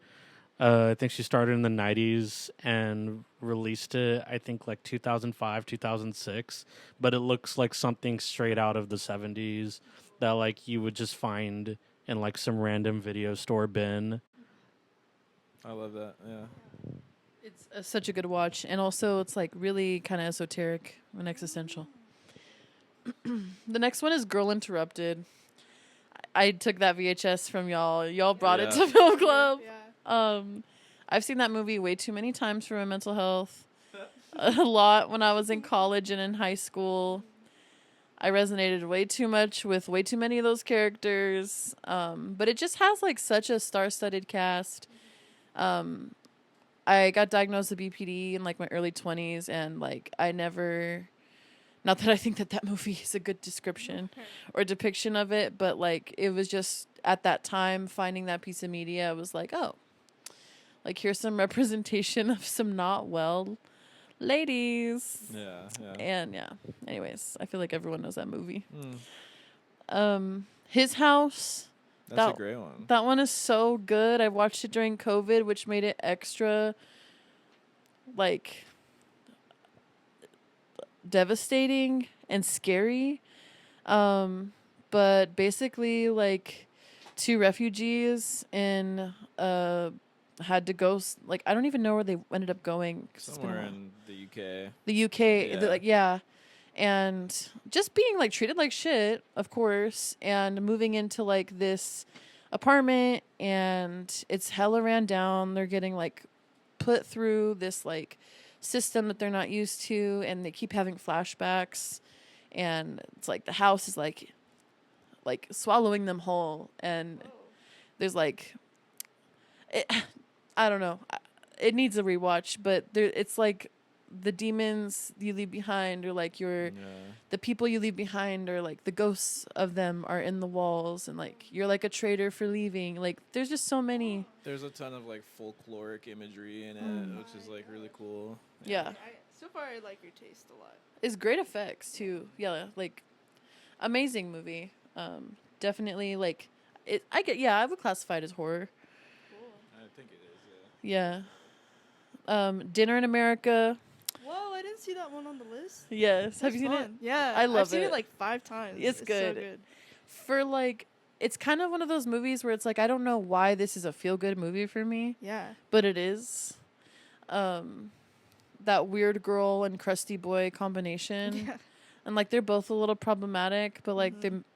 I think she started in the 90s and released it, I think, like 2005, 2006. But it looks like something straight out of the 70s that, like, you would just find in, like, some random video store bin.
I love that, yeah.
It's such a good watch. And also, it's, like, really kind of esoteric and existential. The next one is Girl Interrupted. I took that VHS from y'all. Y'all brought it to Film Club.
Yeah.
I've seen that movie way too many times for my mental health. A lot when I was in college and in high school. I resonated way too much with way too many of those characters. But it just has like such a star-studded cast. I got diagnosed with BPD in like my early 20s, and like I never, not that I think that movie is a good description or depiction of it, but like it was just at that time finding that piece of media, I was like, oh, like here's some representation of some not well ladies.
Yeah.
And yeah, anyways, I feel like everyone knows that movie. His House.
That's a great one.
That one is so good. I watched it during COVID, which made it extra like devastating and scary. But basically like two refugees had to go like I don't even know where they ended up going.
Somewhere in the UK.
The UK,
Yeah.
And just being like treated like shit, of course, and moving into like this apartment, and it's hella ran down. They're getting like put through this like system that they're not used to, and they keep having flashbacks, and it's like the house is like swallowing them whole, and there's like I don't know, it needs a rewatch, but it's like the demons you leave behind, or like the people you leave behind, or like the ghosts of them are in the walls, and like you're like a traitor for leaving. Like there's just so many.
There's a ton of like folkloric imagery in it, which is like really cool.
Yeah.
So far, I like your taste a lot.
It's great effects too. Yeah, like amazing movie. Definitely like it. I would classify it as horror.
Cool. I think it is. Yeah.
Dinner in America.
Whoa, I didn't see that one on the list.
Yes. Have you seen it?
Yeah.
I love it.
I've seen it like 5 times.
It's good.
So good.
For like, it's kind of one of those movies where it's like, I don't know why this is a feel-good movie for me.
Yeah.
But it is. That weird girl and crusty boy combination.
Yeah.
And like, they're both a little problematic, but like,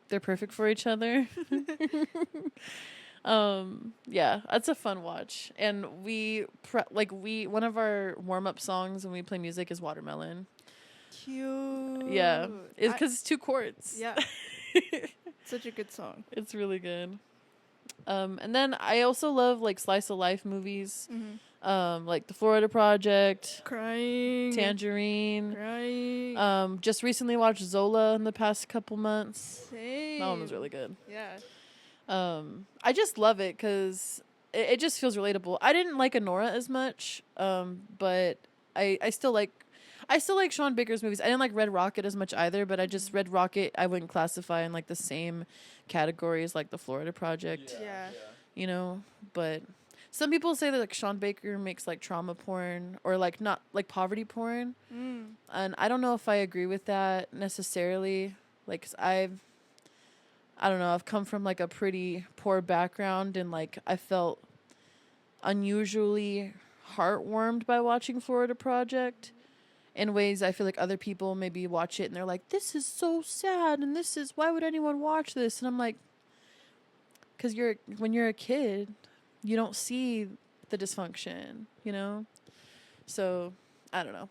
they're perfect for each other. Yeah, that's a fun watch. And one of our warm-up songs when we play music is Watermelon.
Cute.
Yeah, it's because it's 2 chords.
Yeah. Such a good song.
It's really good. And then I also love like slice of life movies. Like The Florida Project,
Crying,
Tangerine.
Crying.
Just recently watched Zola in the past couple months.
Same.
That one was really good.
Yeah.
I just love it because it just feels relatable. I didn't like Anora as much, but I still like Sean Baker's movies. I didn't like Red Rocket as much either, but I just Red Rocket I wouldn't classify in like the same category as like The Florida Project.
Yeah.
You know, but some people say that like Sean Baker makes like trauma porn or like not like poverty porn, and I don't know if I agree with that necessarily. Like 'cause I don't know, I've come from like a pretty poor background, and like I felt unusually heartwarmed by watching Florida Project in ways I feel like other people maybe watch it and they're like, this is so sad and why would anyone watch this? And I'm like, because when you're a kid, you don't see the dysfunction, you know? So, I don't know.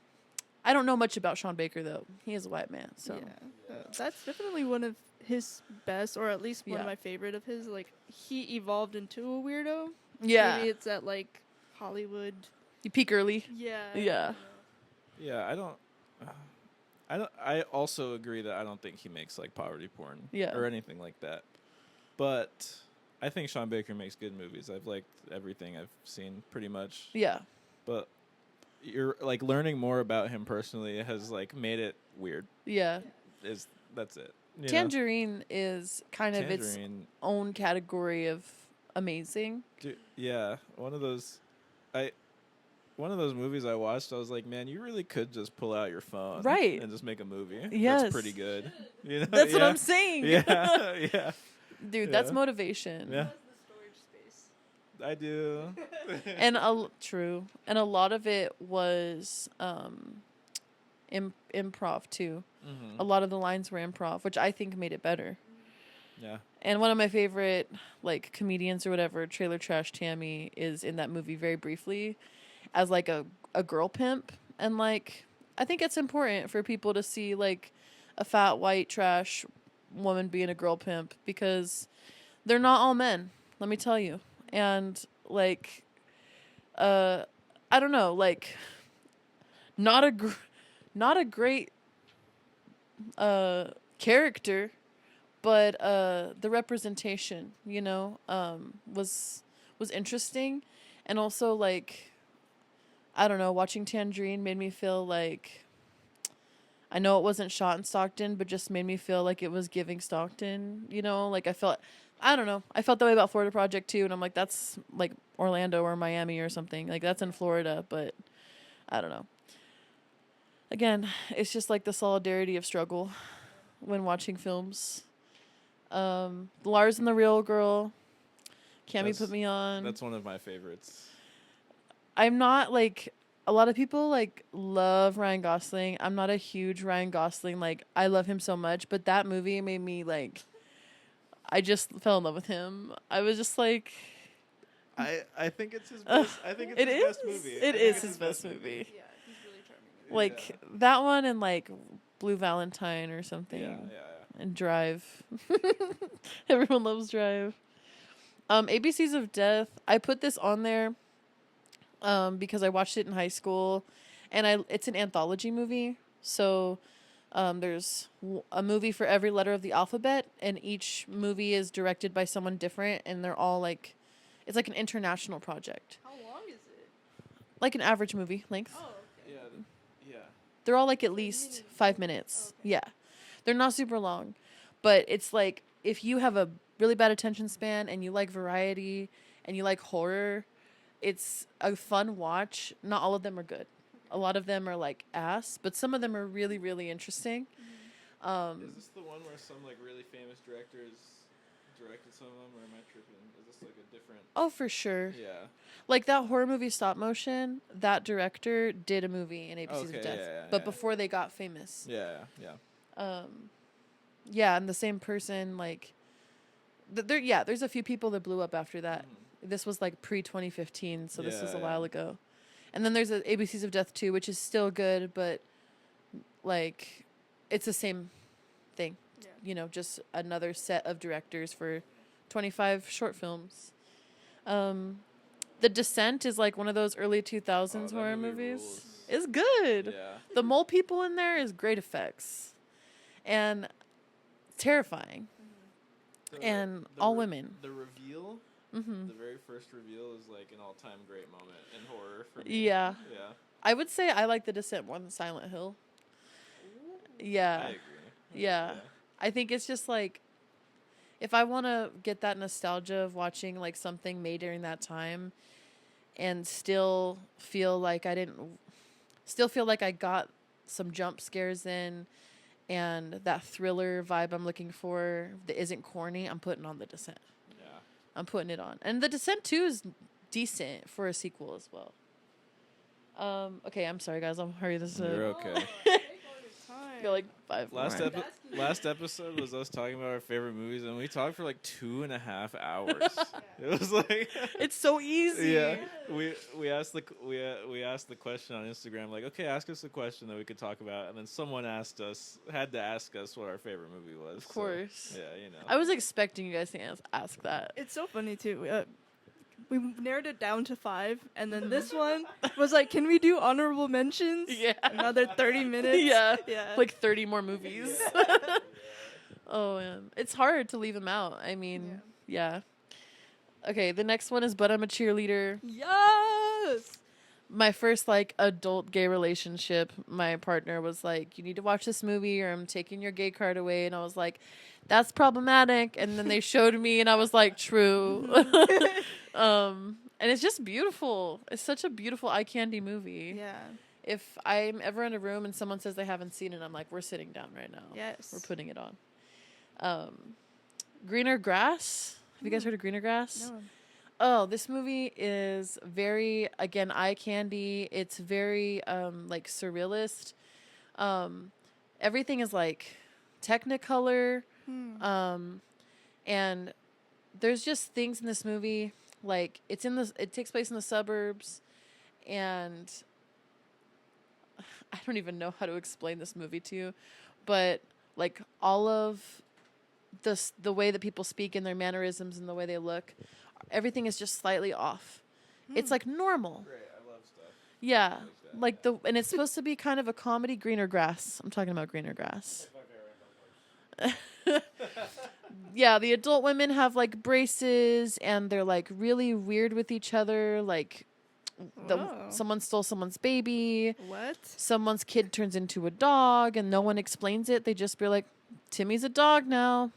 I don't know much about Sean Baker, though. He is a white man, so.
Yeah. That's definitely one of his best, or at least one of my favorite of his. Like, he evolved into a weirdo.
Yeah.
Maybe it's at, like, Hollywood.
You peak early.
Yeah.
Yeah.
Yeah, I also agree that I don't think he makes like poverty porn or anything like that. But I think Sean Baker makes good movies. I've liked everything I've seen pretty much.
Yeah.
But you're like learning more about him personally has like made it weird.
Yeah.
That's it.
Tangerine is kind of its own category of amazing.
Dude, yeah, one of those movies I watched, I was like, man, you really could just pull out your phone,
right,
and just make a movie.
Yes,
that's pretty good. You know?
That's what I'm saying.
Yeah, yeah,
dude, that's motivation.
Yeah, I do.
And true, and a lot of it was improv too. Mm-hmm. A lot of the lines were improv, which I think made it better.
Yeah.
And one of my favorite like comedians or whatever, Trailer Trash Tammy, is in that movie very briefly as like a girl pimp. And like I think it's important for people to see like a fat white trash woman being a girl pimp, because they're not all men, let me tell you. And like I don't know, like not a great character, but the representation, you know, was interesting. And also like I don't know, watching Tangerine made me feel like, I know it wasn't shot in Stockton, but just made me feel like it was giving Stockton, you know, like I felt that way about Florida Project too, and I'm like, that's like Orlando or Miami or something, like that's in Florida, but I don't know. Again, it's just like the solidarity of struggle when watching films. Lars and the Real Girl, Cammy put me on.
That's one of my favorites.
I'm not like, a lot of people like love Ryan Gosling. I'm not a huge Ryan Gosling, like I love him so much, but that movie made me like, I just fell in love with him. I was just like,
I think it's his best. I think it's his best movie.
It is his best movie.
Yeah, he's really charming.
Like that one and like Blue Valentine or something.
Yeah.
And Drive. Everyone loves Drive. ABCs of Death. I put this on there because I watched it in high school, and it's an anthology movie. So there's a movie for every letter of the alphabet, and each movie is directed by someone different, and they're all like, it's like an international project.
How long is it?
Like an average movie length.
Oh, okay.
Yeah.
They're all like at least 5 minutes. Oh, okay. Yeah. They're not super long, but it's like if you have a really bad attention span and you like variety and you like horror, it's a fun watch. Not all of them are good. A lot of them are like ass, but some of them are really, really interesting.
Mm-hmm.
Is this the one where some like really famous directors directed some of them, or am I tripping? Is this like a different?
Oh, for sure.
Yeah.
Like that horror movie Stop Motion, that director did a movie in ABCs of Death, but before they got famous.
Yeah.
Yeah, and the same person, like, there's a few people that blew up after that. Mm-hmm. This was like pre-2015, so this was a while ago. And then there's ABCs of Death 2, which is still good, but like, it's the same thing. Yeah. You know, just another set of directors for 25 short films. The Descent is like one of those early 2000s horror movies.
Rules.
It's good.
Yeah.
The mole people in there is great effects. And terrifying. Mm-hmm. And all women.
The reveal, the very first reveal is like an all-time great moment in horror for me.
Yeah.
Yeah.
I would say I like The Descent more than Silent Hill. Yeah.
I agree.
Yeah. I think it's just like, if I want to get that nostalgia of watching like something made during that time and still feel like I got some jump scares in and that thriller vibe I'm looking for that isn't corny, I'm putting on The Descent.
Yeah.
I'm putting it on. And The Descent 2 is decent for a sequel as well. Okay, I'm sorry guys, I'll hurry this up.
You're okay.
Go like 5 more.
Last episode was us talking about our favorite movies, and we talked for like 2.5 hours. It was like
It's so easy.
yeah. We asked the question on Instagram, like, okay, ask us a question that we could talk about, and then someone had to ask us what our favorite movie was.
Of course.
So, yeah, you know.
I was expecting you guys to ask that.
It's so funny too. We narrowed it down to 5, and then this one was like, can we do honorable mentions?
Yeah.
Another 30 minutes.
Yeah.
Yeah.
Like 30 more movies. Oh, man. It's hard to leave them out. I mean, yeah. Okay, the next one is But I'm a Cheerleader.
Yes.
My first, like, adult gay relationship, my partner was like, you need to watch this movie or I'm taking your gay card away. And I was like, that's problematic. And then they showed me and I was like, true. And it's just beautiful. It's such a beautiful eye candy movie.
Yeah.
If I'm ever in a room and someone says they haven't seen it, I'm like, we're sitting down right now.
Yes.
We're putting it on. Greener Grass. Have you guys heard of Greener Grass?
No.
Oh, this movie is very, again, eye candy. It's very, like, surrealist. Everything is, like, Technicolor. And there's just things in this movie, like, it takes place in the suburbs, and I don't even know how to explain this movie to you, but, like, all of the way that people speak and their mannerisms and the way they look, everything is just slightly off. It's like normal.
Great, I love stuff.
Yeah. And it's supposed to be kind of a comedy. Greener Grass. I'm talking about Greener Grass. Yeah, the adult women have like braces and they're like really weird with each other. Like someone stole someone's baby.
What?
Someone's kid turns into a dog and no one explains it. They just be like, Timmy's a dog now.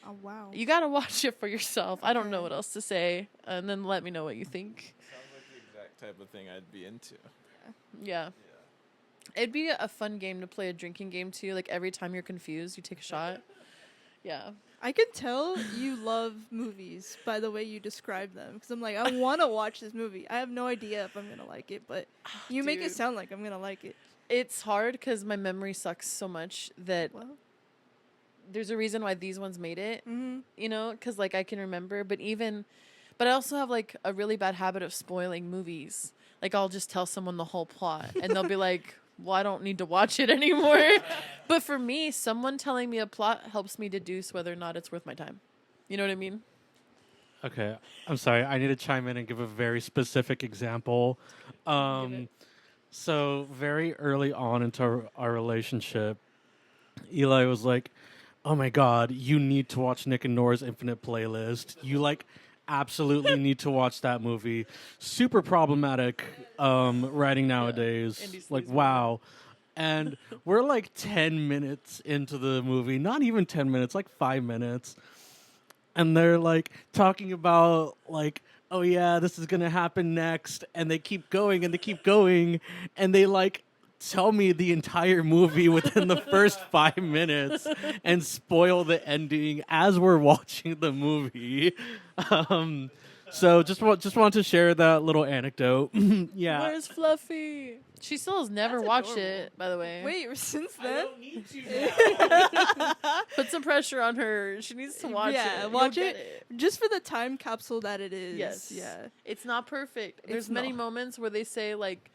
Oh, wow.
You got to watch it for yourself. I don't know what else to say. And then let me know what you think.
Sounds like the exact type of thing I'd be into.
Yeah. It'd be a fun game to play, a drinking game too. Like every time you're confused, you take a shot. Yeah.
I can tell you love movies by the way you describe them. Because I'm like, I want to watch this movie. I have no idea if I'm going to like it, but you make it sound like I'm going to like it.
It's hard because my memory sucks so much that there's a reason why these ones made it, you know, because like I can remember. But I also have like a really bad habit of spoiling movies. Like I'll just tell someone the whole plot and they'll be like, well, I don't need to watch it anymore. But for me, someone telling me a plot helps me deduce whether or not it's worth my time. You know what I mean?
Okay, I'm sorry. I need to chime in and give a very specific example. So very early on into our relationship, Eli was like, oh my God, you need to watch Nick and Nora's Infinite Playlist. You like absolutely need to watch that movie. Super problematic writing nowadays. Like, wow. And we're like 10 minutes into the movie. Not even 10 minutes, like 5 minutes. And they're like talking about like, oh yeah, this is going to happen next. And they keep going and they keep going. And they like tell me the entire movie within the first 5 minutes and spoil the ending as we're watching the movie. So just want to share that little anecdote. Yeah.
Where's Fluffy? She still has never watched it, by the way.
Wait, since then?
I don't need to now.
Put some pressure on her. She needs to watch it.
Yeah,
You'll
watch
get
it just for the time capsule that it is.
Yes.
Yeah.
It's not perfect. There's
It's
many
not.
moments where they say like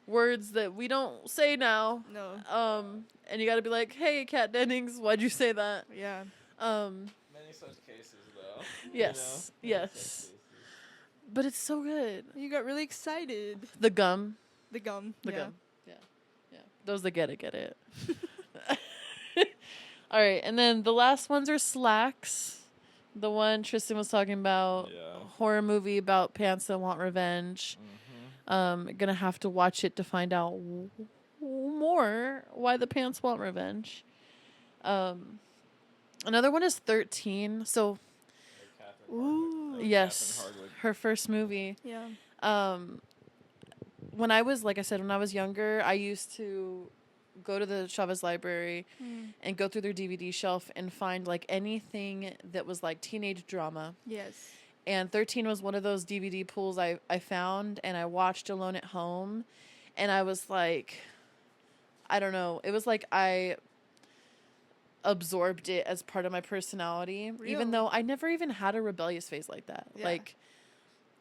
words that we don't say now.
No.
And you got to be like, "Hey, Kat Dennings, why'd you say that?"
Yeah.
Many such cases, though.
Yes. Yes. But it's so good.
You got really excited.
The gum.
The gum.
The
yeah.
gum. Yeah. Those that get it. All right, and then the last ones are Slacks. The one Tristan was talking about.
Yeah.
Horror movie about pants that want revenge. Gonna have to watch it to find out more why the pants want revenge. Another one is 13. So,
Ooh.
yes, her first movie.
Yeah.
When I was, like I said, when I was younger, I used to go to the Chavez Library and go through their DVD shelf and find like anything that was like teenage drama.
Yes.
And 13 was one of those DVD pools I found, and I watched alone at home. And I was like, I don't know. It was like I absorbed it as part of my personality, even though I never even had a rebellious phase like that.
Yeah.
Like,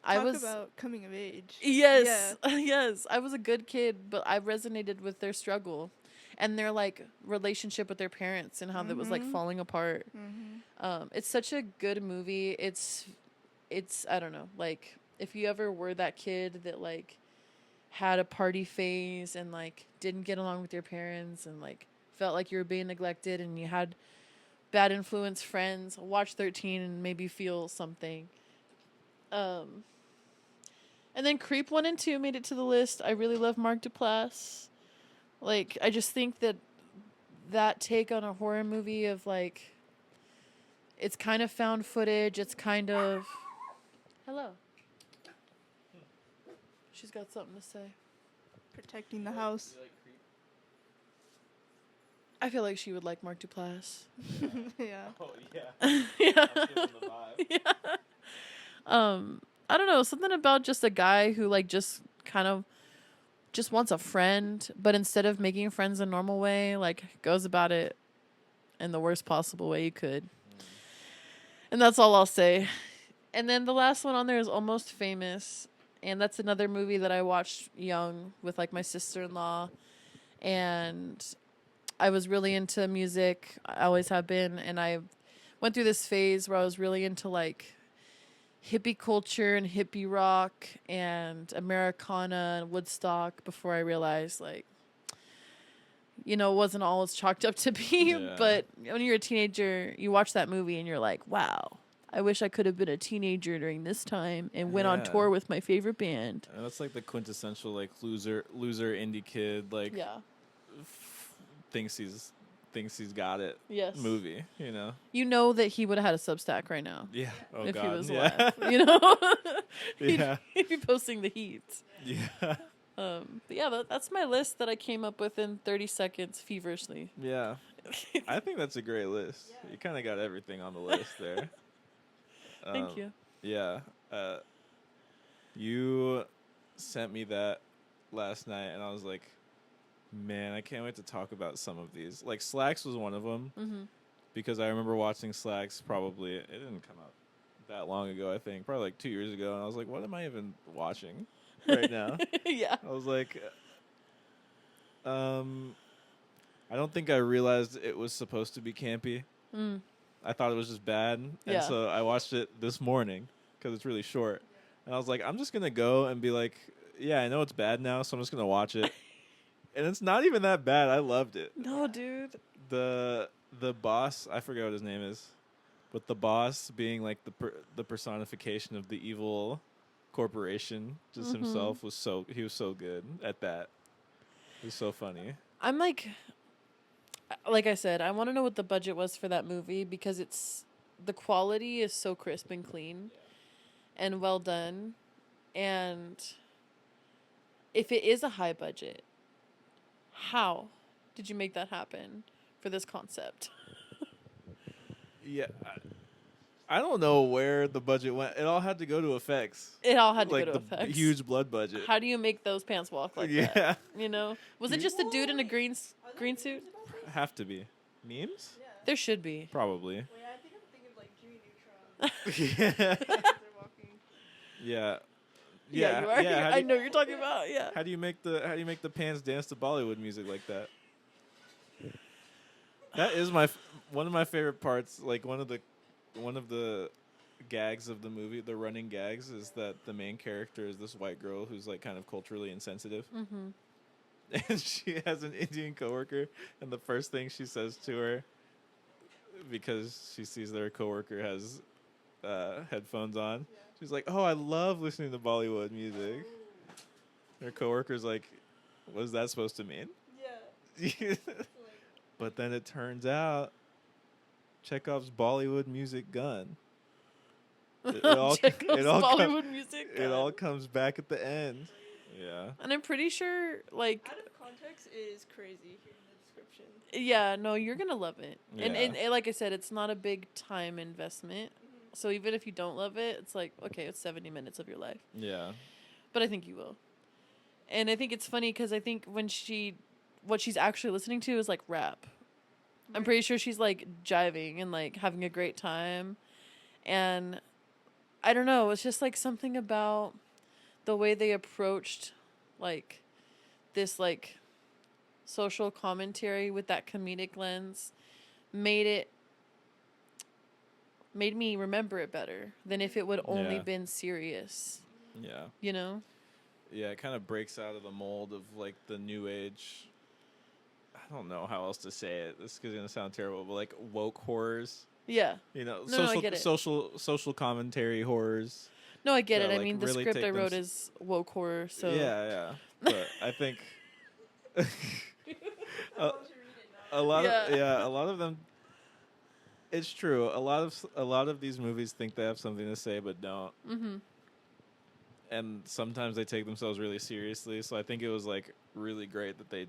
Talk about coming of age.
Yes, yeah. Yes. I was a good kid, but I resonated with their struggle and their like relationship with their parents and how that was like falling apart. It's such a good movie. It's I don't know, like if you ever were that kid that like had a party phase and like didn't get along with your parents and like felt like you were being neglected and you had bad influence friends, watch 13 and maybe feel something. And then Creep 1 and 2 made it to the list. I really love Mark Duplass. Like, I just think that take on a horror movie of, like, it's kind of found footage. It's kind of... Hello. She's got something to say.
Protecting the house.
I feel like she would like Mark Duplass.
Yeah.
Oh, yeah.
Yeah.
I'm feeling the vibe.
Yeah. I don't know, something about just a guy who like just kind of just wants a friend, but instead of making friends a normal way, like goes about it in the worst possible way you could. And that's all I'll say. And then the last one on there is Almost Famous, and that's another movie that I watched young with like my sister-in-law, and I was really into music. I always have been, and I went through this phase where I was really into like hippie culture and hippie rock and Americana and Woodstock before I realized, like, you know, it wasn't all it's chalked up to be.
Yeah.
But when you're a teenager, you watch that movie and you're like, wow, I wish I could have been a teenager during this time and went on tour with my favorite band.
And that's like the quintessential like loser indie kid, like
Yeah.
thinks he's got it.
Yes.
Movie, you know.
You know that he would have had a Substack right now.
Yeah. Oh
if
God.
he was
yeah.
alive. You know?
Yeah.
He'd be posting the heat.
Yeah.
But yeah, that's my list that I came up with in 30 seconds feverishly.
Yeah. I think that's a great list. Yeah. You kind of got everything on the list there.
Thank you.
Yeah. You sent me that last night, and I was like, man, I can't wait to talk about some of these. Like, Slacks was one of them, because I remember watching Slacks probably, it didn't come out that long ago, I think, probably like 2 years ago, and I was like, what am I even watching right now?
Yeah.
I was like, I don't think I realized it was supposed to be campy. I thought it was just bad, and so I watched it this morning because it's really short. And I was like, I'm just going to go and be like, yeah, I know it's bad now, so I'm just going to watch it. And it's not even that bad. I loved it.
No, dude.
The boss, I forget what his name is, but the boss being like the personification of the evil corporation, just himself, he was so good at that. It was so funny.
I'm like I said, I want to know what the budget was for that movie because the quality is so crisp and clean and well done. And if it is a high budget, how did you make that happen for this concept?
Yeah. I don't know where the budget went. It all had to go to effects.
It all had to
like
go to
the
effects.
Huge blood budget.
How do you make those pants walk like that? You know? Was it just a dude in a green suit?
Have to be. Memes?
Yeah.
There should be.
Probably.
Wait, I think I'm thinking of like Jimmy Neutron.
Yeah.
Yeah, you are.
Yeah,
I know what you're talking about. Yeah.
How do you make the pants dance to Bollywood music like that? That is one of my favorite parts. Like one of the gags of the movie, the running gags, is that the main character is this white girl who's like kind of culturally insensitive, and she has an Indian coworker, and the first thing she says to her, because she sees that her coworker has headphones on, she's like, "Oh, I love listening to Bollywood music." Her coworker's like, "What is that supposed to mean?"
Yeah.
But then it turns out Chekhov's Bollywood music gun. It all comes back at the end. Yeah.
And I'm pretty sure, like...
Out of context is crazy here in the description.
Yeah, no, you're going to love it.
Yeah.
And like I said, it's not a big time investment. So even if you don't love it, it's like, okay, it's 70 minutes of your life.
Yeah.
But I think you will. And I think it's funny because I think what she's actually listening to is like rap. I'm pretty sure she's like jiving and like having a great time. And I don't know, it's just like something about the way they approached like this like social commentary with that comedic lens made me remember it better than if it would only been serious.
Yeah.
You know?
Yeah, it kind of breaks out of the mold of like the new age. I don't know how else to say it. This is gonna sound terrible, but like woke horrors.
Yeah.
You know,
No, I get it.
social commentary horrors.
No, I get it. I
like,
mean, the
really
script
take
I wrote
them
is woke horror, so
Yeah. But I think a lot of them. It's true. A lot of these movies think they have something to say, but don't.
Mm-hmm.
And sometimes they take themselves really seriously. So I think it was like really great that they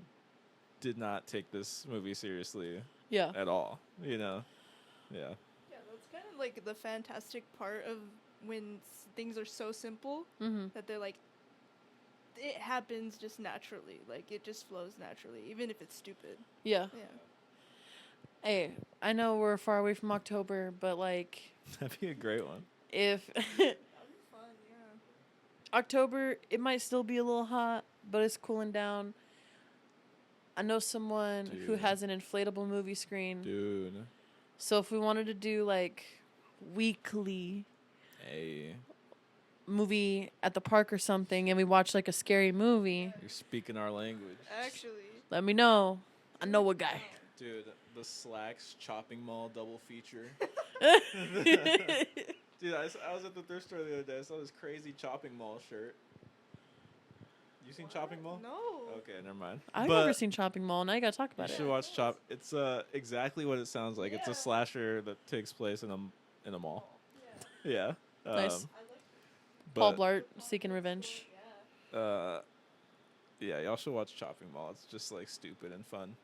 did not take this movie seriously.
Yeah.
At all. You know. Yeah.
Yeah, that's kind of like the fantastic part of when things are so simple that they're like, it happens just naturally. Like it just flows naturally, even if it's stupid.
Yeah.
Yeah.
Hey, I know we're far away from October, but like,
That'd be a great one.
if
That'd be fun. Yeah.
October, it might still be a little hot, but it's cooling down. I know someone who
Dude.
has an inflatable movie screen.
Dude.
So if we wanted to do like weekly
Hey.
movie at the park or something, and we watch like a scary movie,
You're speaking our language.
Actually.
let me know. I know a guy.
Dude, the Slacks Chopping Mall double feature. Dude, I was at the thrift store the other day. I saw this crazy Chopping Mall shirt. You seen Chopping Mall?
No.
Okay, never mind.
I've
But
never seen Chopping Mall, and I gotta talk
You
about
should
it.
watch Chop. It's exactly what it sounds like. It's a slasher that takes place in a mall. Yeah.
Nice.
But,
Paul Blart Seeking Revenge.
yeah, y'all should watch Chopping Mall. It's just like stupid and fun.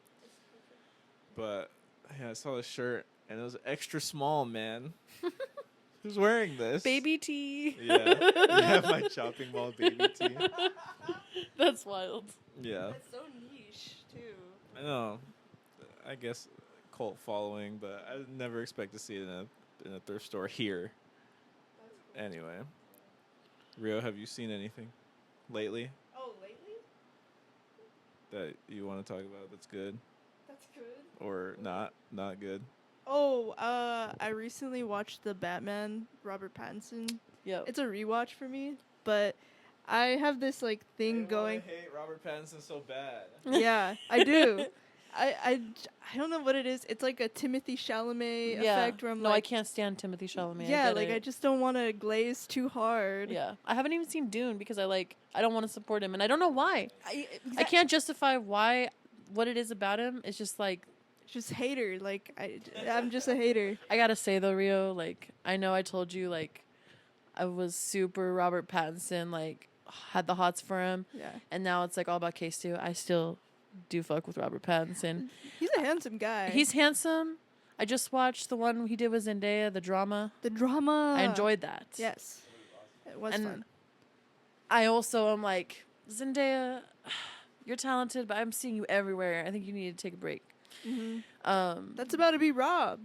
But yeah, I saw this shirt and it was extra small, man. Who's wearing this?
Baby tee.
Yeah. Yeah, my Chopping Mall baby tee.
That's wild.
Yeah.
That's so niche too.
I know. I guess cult following, but I never expect to see it in a thrift store here. Anyway. Rio, have you seen anything lately
Oh, lately?
that you want to talk about that's good
That's good.
or not good?
Oh, I recently watched the Batman Robert Pattinson.
Yep.
It's a rewatch for me, but I have this like thing going.
I hate Robert Pattinson so bad.
Yeah, I do. I don't know what it is. It's like a Timothy Chalamet effect where I'm
no, I
like,
can't stand Timothy Chalamet.
yeah,
I get
like
it.
I just don't want to glaze too hard.
Yeah, I haven't even seen Dune because I don't want to support him, and I don't know why. I can't justify what it is about him. It's just like
Just hater. Like I'm just a hater.
I gotta say though, Rio. Like I know I told you like I was super Robert Pattinson. Like had the hots for him,
Yeah,
and now it's like all about Case 2. I still do fuck with Robert Pattinson.
he's a handsome guy.
He's handsome. I just watched the one he did with Zendaya, the drama.
the drama.
I enjoyed that.
Yes, it was
And
fun.
I also am like, Zendaya, you're talented, but I'm seeing you everywhere. I think you need to take a break.
That's about to be Rob.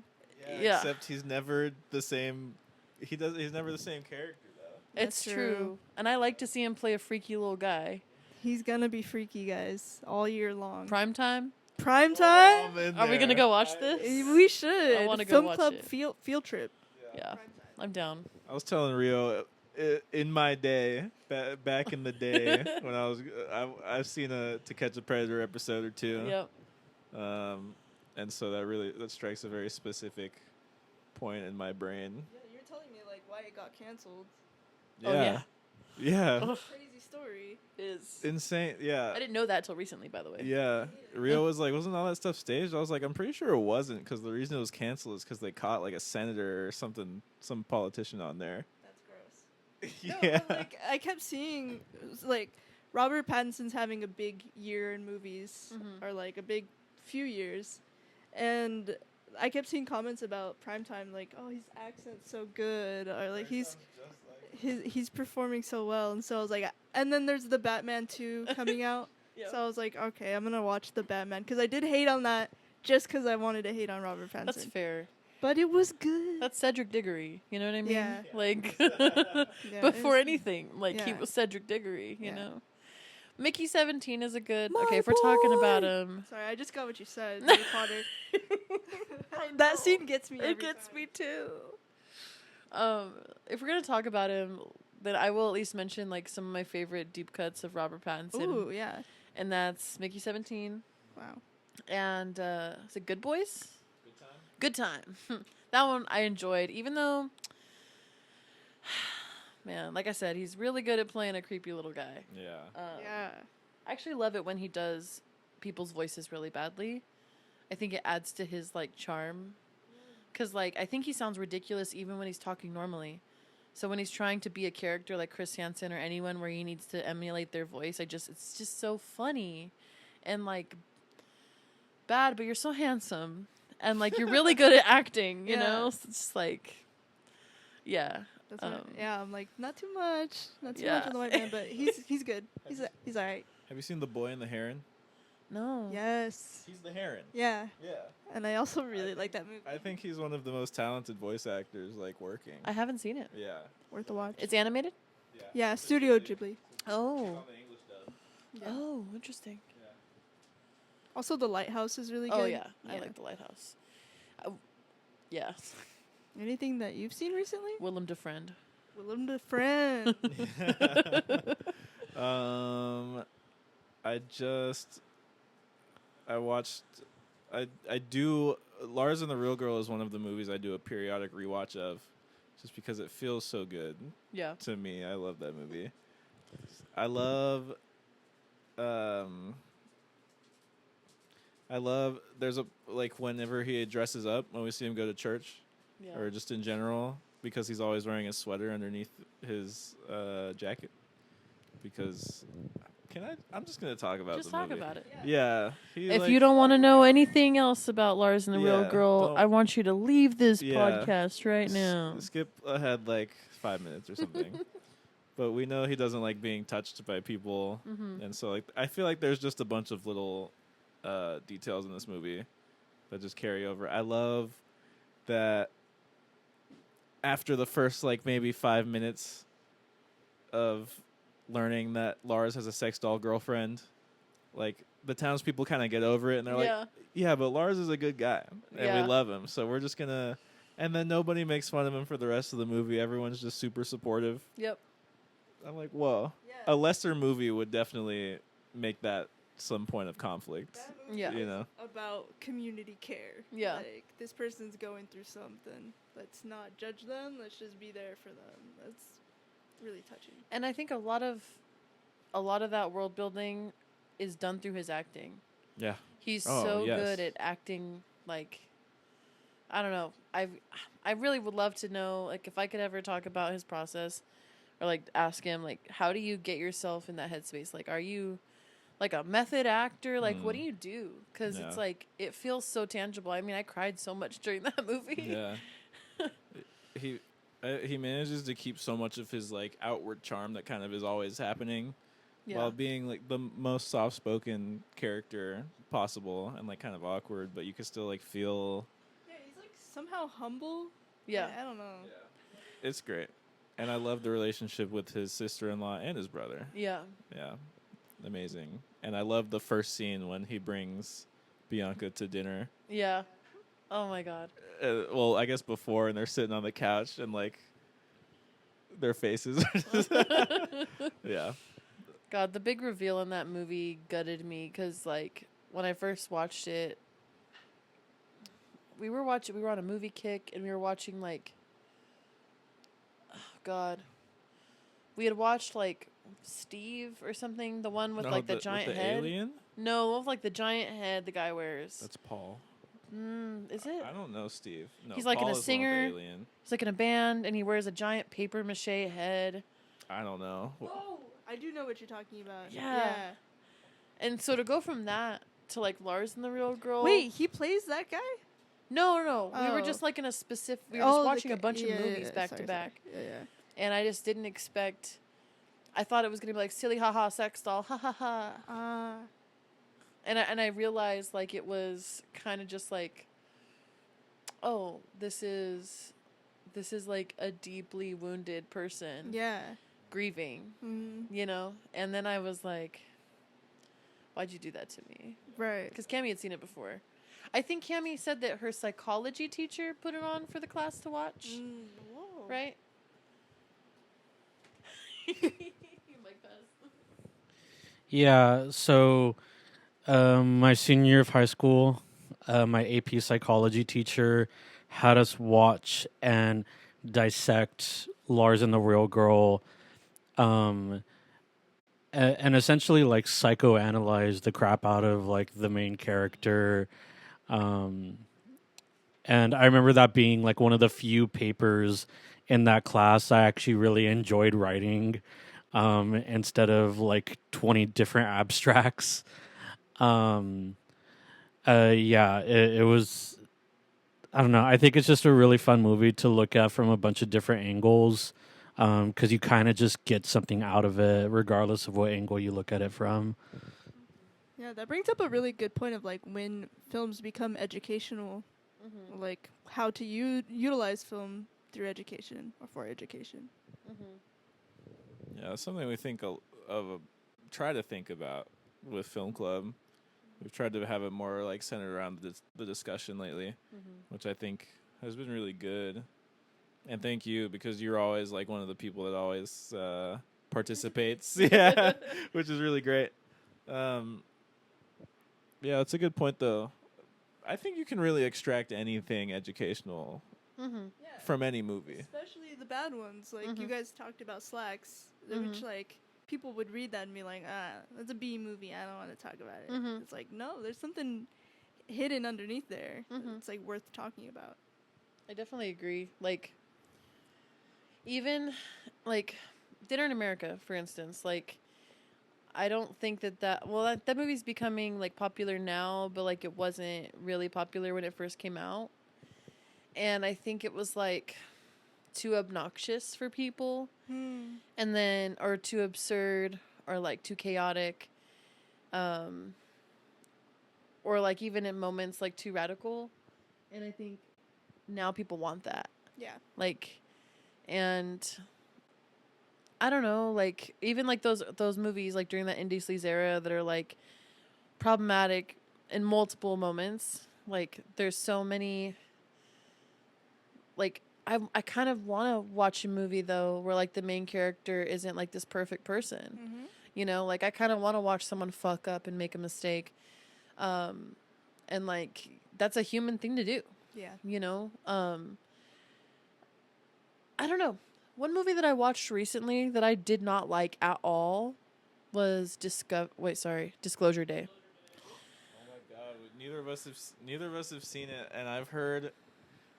Yeah.
Except he's never the same. He's never the same character though.
It's
That's
true.
true.
And I like to see him play a freaky little guy.
He's gonna be freaky, guys, all year long.
Prime time?
Prime time.
Are we gonna go watch this?
We should.
I wanna go
Film
watch
club
it.
field trip.
Yeah, I'm down.
I was telling Rio, in my day, back in the day when I've seen a To Catch a Predator episode or two.
Yep.
And so that strikes a very specific point in my brain.
Yeah, you're telling me like why it got canceled.
Oh, yeah.
Yeah.
Crazy story.
Is
Insane. Yeah.
I didn't know that till recently, by the way.
Yeah. Rio was like, wasn't all that stuff staged? I was like, I'm pretty sure it wasn't, because the reason it was canceled is because they caught like a senator or something, some politician on there.
That's gross.
Yeah.
No, but, like I kept seeing like Robert Pattinson's having a big year in movies or like a big few years, and I kept seeing comments about Primetime, like, oh, his accent's so good, or like he's performing so well, and so I was like, and then there's the Batman 2 coming out,
Yep.
so I was like, okay, I'm gonna watch the Batman because I did hate on that just because I wanted to hate on Robert Pattinson.
That's fair.
But it was good.
That's Cedric Diggory. You know what I mean?
Yeah.
Like,
Yeah,
before
it's-
anything, like he
yeah.
was Cedric Diggory. You
Yeah.
know. Mickey 17 is a good.
My
okay, if we're talking about
boy!
him,
Sorry, I just got what you said, Harry Potter. That scene gets me.
it gets me too. If we're gonna talk about him, then I will at least mention like some of my favorite deep cuts of Robert Pattinson,
Ooh, yeah.
and that's Mickey 17
Wow.
and is it Good Boys?
Good time.
Good Time. That one I enjoyed, even though, man, like I said, he's really good at playing a creepy little guy.
Yeah.
Yeah.
I actually love it when he does people's voices really badly. I think it adds to his like charm. Cause like I think he sounds ridiculous even when he's talking normally. So when he's trying to be a character like Chris Hansen or anyone where he needs to emulate their voice, it's just so funny, and like bad, but you're so handsome, and like you're really good at acting. You
Yeah.
know, so it's just like, yeah.
That's what
Um,
yeah, I'm like, not too much on
Yeah.
the white man, but he's good. He's alright.
Have you seen The Boy and the Heron?
No.
Yes.
He's the Heron.
Yeah.
Yeah.
And I also really like that movie.
I think he's one of the most talented voice actors, like, working.
I haven't seen it.
Yeah.
Worth a watch.
It's animated.
Yeah, Studio Ghibli.
Oh.
the English dub.
Yeah.
Oh, interesting.
Also, The Lighthouse is really good.
Oh yeah, I like The Lighthouse. Yeah,
Anything that you've seen recently?
Willem Dafoe.
Willem Dafoe.
I do Lars and the Real Girl is one of the movies I do a periodic rewatch of, just because it feels so good
Yeah.
to me. I love that movie. I love there's a like whenever he dresses up when we see him go to church
Yeah.
or just in general, because he's always wearing a sweater underneath his jacket. Because I'm just gonna talk about
Just
the
talk
movie.
about it.
Yeah. He,
If
like,
you don't want to know anything else about Lars and the Real
Yeah,
Girl,
don't-
I want you to leave this
Yeah.
podcast right now.
skip ahead like 5 minutes or something. But we know he doesn't like being touched by people,
Mm-hmm.
and so like I feel like there's just a bunch of little details in this movie that just carry over. I love that after the first like maybe 5 minutes of learning that Lars has a sex doll girlfriend, like the townspeople kind of get over it and they're
Yeah.
like, yeah, but Lars is a good guy and
Yeah.
we love him, so we're just gonna. And then nobody makes fun of him for the rest of the movie. Everyone's just super supportive.
Yep.
I'm like, whoa.
Yeah.
A lesser movie would definitely make that some point of conflict.
That movie
Yeah.
You know?
about community care.
Yeah.
Like, this person's going through something. Let's not judge them. Let's just be there for them. That's really touching.
And I think a lot of that world building is done through his acting.
Yeah.
He's
Oh,
so
yes.
good at acting. Like, I don't know. I really would love to know, like, if I could ever talk about his process, or like ask him, like, how do you get yourself in that headspace? Like, are you like a method actor? Like, what do you do? Because
Yeah.
it's like it feels so tangible. I mean, I cried so much during that movie.
Yeah. He manages to keep so much of his like outward charm that kind of is always happening,
Yeah.
while being like the most soft-spoken character possible and like kind of awkward, but you can still like feel.
Yeah, he's like somehow humble.
Yeah.
I don't know.
It's great. And I love the relationship with his sister-in-law and his brother.
Yeah.
Yeah. Amazing. And I love the first scene when he brings Bianca to dinner.
Yeah. Oh my God.
Well, I guess before, and they're sitting on the couch and like their faces. Yeah.
God, the big reveal in that movie gutted me because, like, when I first watched it, we were on a movie kick, and we were watching, like, oh God, we had watched, like, Steve or something, the one with,
No,
like, the giant
with the
head.
alien?
No, the one with, like, the giant head the guy wears.
That's Paul.
Is it?
I don't know, Steve. No,
He's like
Paul
in a
is the one with the
singer.
alien.
He's, like, in a band, and he wears a giant paper mache head.
I don't know.
Oh, I do know what you're talking about.
Yeah. And so to go from that to, like, Lars and the Real Girl.
Wait, he plays that guy?
No. We were
Oh.
just like in a specific. We were just watching a bunch of
yeah,
movies back
sorry,
to back,
Yeah.
and I just didn't expect. I thought it was gonna be like silly haha sex doll ha ha ha. And I realized like it was kind of just like, oh, this is like a deeply wounded person
Yeah.
grieving,
Mm-hmm.
you know? And then I was like, why'd you do that to me?
Right.
Because Cammie had seen it before. I think Cammie said that her psychology teacher put it on for the class to watch,
Whoa.
right? You might pass.
Yeah, so my senior year of high school, my AP psychology teacher had us watch and dissect Lars and the Real Girl, and essentially like psychoanalyze the crap out of like the main character. And I remember that being like one of the few papers in that class I actually really enjoyed writing, instead of like 20 different abstracts. Yeah, it was, I don't know. I think it's just a really fun movie to look at from a bunch of different angles, because you kind of just get something out of it, regardless of what angle you look at it from.
Yeah, that brings up a really good point of like when films become educational,
Mm-hmm.
like how to utilize film through education or for education.
Mm-hmm.
Yeah, it's something we think try to think about with Film Club. We've tried to have it more like centered around the discussion lately, which I think has been really good. And thank you, because you're always like one of the people that always participates. Yeah, which is really great. Yeah, it's a good point though. I think you can really extract anything educational
Mm-hmm.
Yeah.
from any movie.
Especially the bad ones. Like you
Mhm.
guys talked about Slacks, which like people would read that and be like, that's a B movie. I don't want to talk about it.
Mhm.
It's like, no, there's something hidden underneath there.
Mhm.
It's like worth talking about.
I definitely agree. Like, even like Dinner in America, for instance, like I don't think that movie's becoming like popular now, but like it wasn't really popular when it first came out. And I think it was like too obnoxious for people, and then or too absurd or like too chaotic, or like even in moments like too radical. And I think now people want that.
Yeah.
Like, and I don't know, like even like those movies like during that indie sleaze era that are like problematic in multiple moments. Like there's so many. Like I kind of want to watch a movie though where like the main character isn't like this perfect person.
Mm-hmm.
You know, like I kind of want to watch someone fuck up and make a mistake, and like that's a human thing to do.
Yeah.
You know, I don't know. One movie that I watched recently that I did not like at all was Disclosure Day.
Oh my God! Neither of us have seen it, and I've heard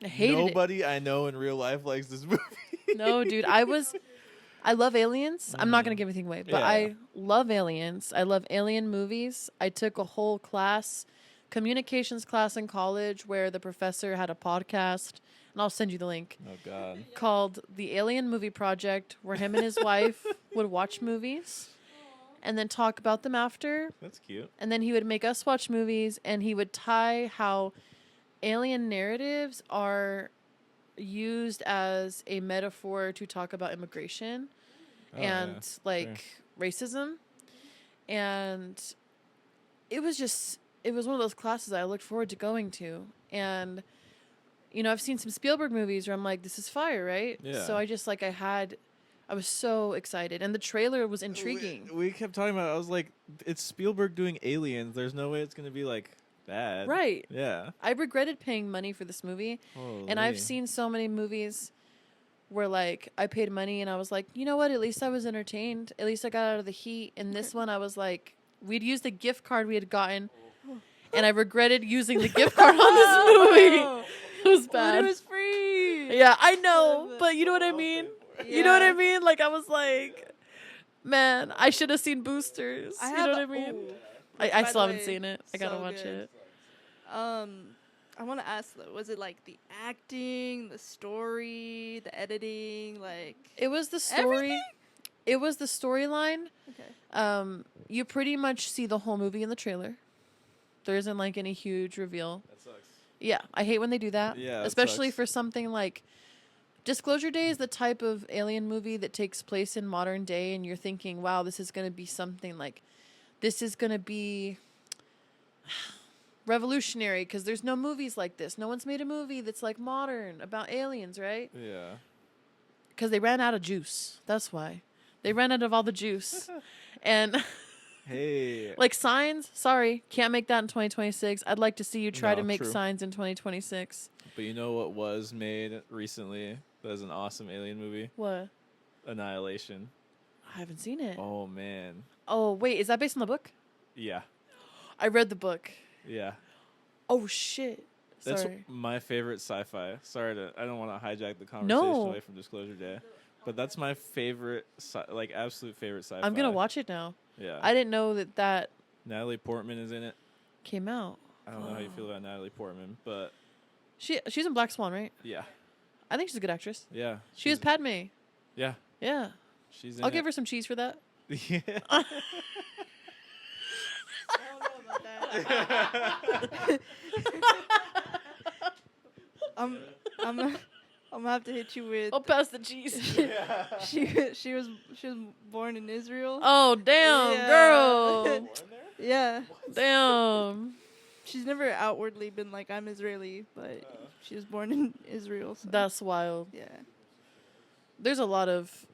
I hated
nobody I know in real life likes this movie.
it. No, dude, I love aliens. I'm not gonna give anything away, but
Yeah.
I love aliens. I love alien movies. I took a whole communications class in college where the professor had a podcast, and I'll send you the link,
Oh God!
called The Alien Movie Project, where him and his wife would watch movies and then talk about them after.
That's cute.
And then he would make us watch movies, and he would tie how alien narratives are used as a metaphor to talk about immigration
Oh,
and
yeah,
like racism. And it was one of those classes I looked forward to going to. And you know, I've seen some Spielberg movies where I'm like, this is fire, right?
Yeah.
So I just like I was so excited, and the trailer was intriguing.
We kept talking about it. I was like, it's Spielberg doing aliens. There's no way it's gonna be like bad.
Right.
Yeah.
I regretted paying money for this movie. And I've seen so many movies where like I paid money and I was like, you know what? At least I was entertained. At least I got out of the heat. And this one, I was like, we'd used the gift card we had gotten, and I regretted using the gift card on this movie. It was
But
bad.
it was free.
Yeah, I know, but you know what I mean. You know what I mean? Like I was like, man, I should have seen Boosters. You know what I mean? I
By
still
the
haven't
way,
seen it. I gotta
so
watch
good.
it.
I want to ask though, was it like the acting, the story, the editing, like
It was the story.
everything?
It was the storyline.
Okay.
You pretty much see the whole movie in the trailer. There isn't like any huge reveal.
That sucks.
Yeah, I hate when they do that.
Yeah, that
especially
sucks.
for something like Disclosure Day is the type of alien movie that takes place in modern day, and you're thinking, wow, this is going to be something like, this is going to be revolutionary because there's no movies like this. No one's made a movie that's like modern about aliens, right?
Yeah.
Because they ran out of juice. That's why. They ran out of all the juice. And
Hey.
like Signs, sorry, can't make that in 2026. I'd like to see you try
No,
to make
true.
Signs in 2026.
But you know what was made recently? That was an awesome alien movie.
What?
Annihilation.
I haven't seen it.
Oh man.
Oh, wait, is that based on the book?
Yeah.
I read the book.
Yeah.
Oh, shit.
That's
Sorry.
my favorite sci-fi. Sorry to. I don't want to hijack the conversation
No.
away from Disclosure Day, but that's my favorite, like absolute favorite sci-fi.
I'm going to watch it now.
Yeah.
I didn't know that
Natalie Portman is in it.
came out.
I don't know how you feel about Natalie Portman, but
She's in Black Swan, right?
yeah,
I think she's a good actress.
yeah.
She was Padme.
Yeah,
Yeah.
she's in
I'll
it.
give her some cheese for that.
Yeah.
I don't know about that. I'm gonna have to hit you with.
I'll pass the cheese.
She was born in Israel.
Oh, damn,
Yeah.
girl.
Yeah,
Damn.
she's never outwardly been like I'm Israeli, but she was born in Israel. So.
That's wild.
Yeah.
There's a lot of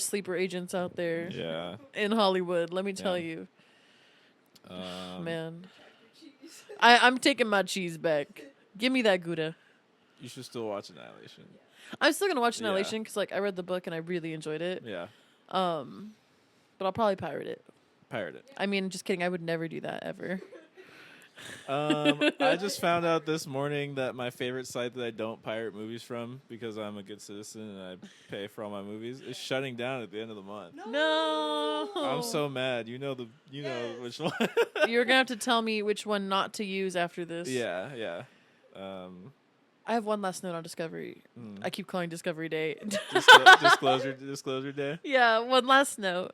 sleeper agents out there
Yeah.
in Hollywood, let me tell
Yeah.
you.
Um,
Man. I'm taking my cheese back. Give me that Gouda.
you should still watch Annihilation.
I'm still gonna watch
Yeah.
Annihilation because like I read the book and I really enjoyed it.
Yeah.
But I'll probably pirate it.
Pirate it.
I mean, just kidding. I would never do that ever.
I just found out this morning that my favorite site that I don't pirate movies from, because I'm a good citizen and I pay for all my movies, is shutting down at the end of the month.
No.
I'm so mad. You know which one.
You're gonna have to tell me which one not to use after this.
Yeah, yeah.
I have one last note on Discovery. I keep calling Discovery Day.
Disclosure Day.
Yeah, one last note.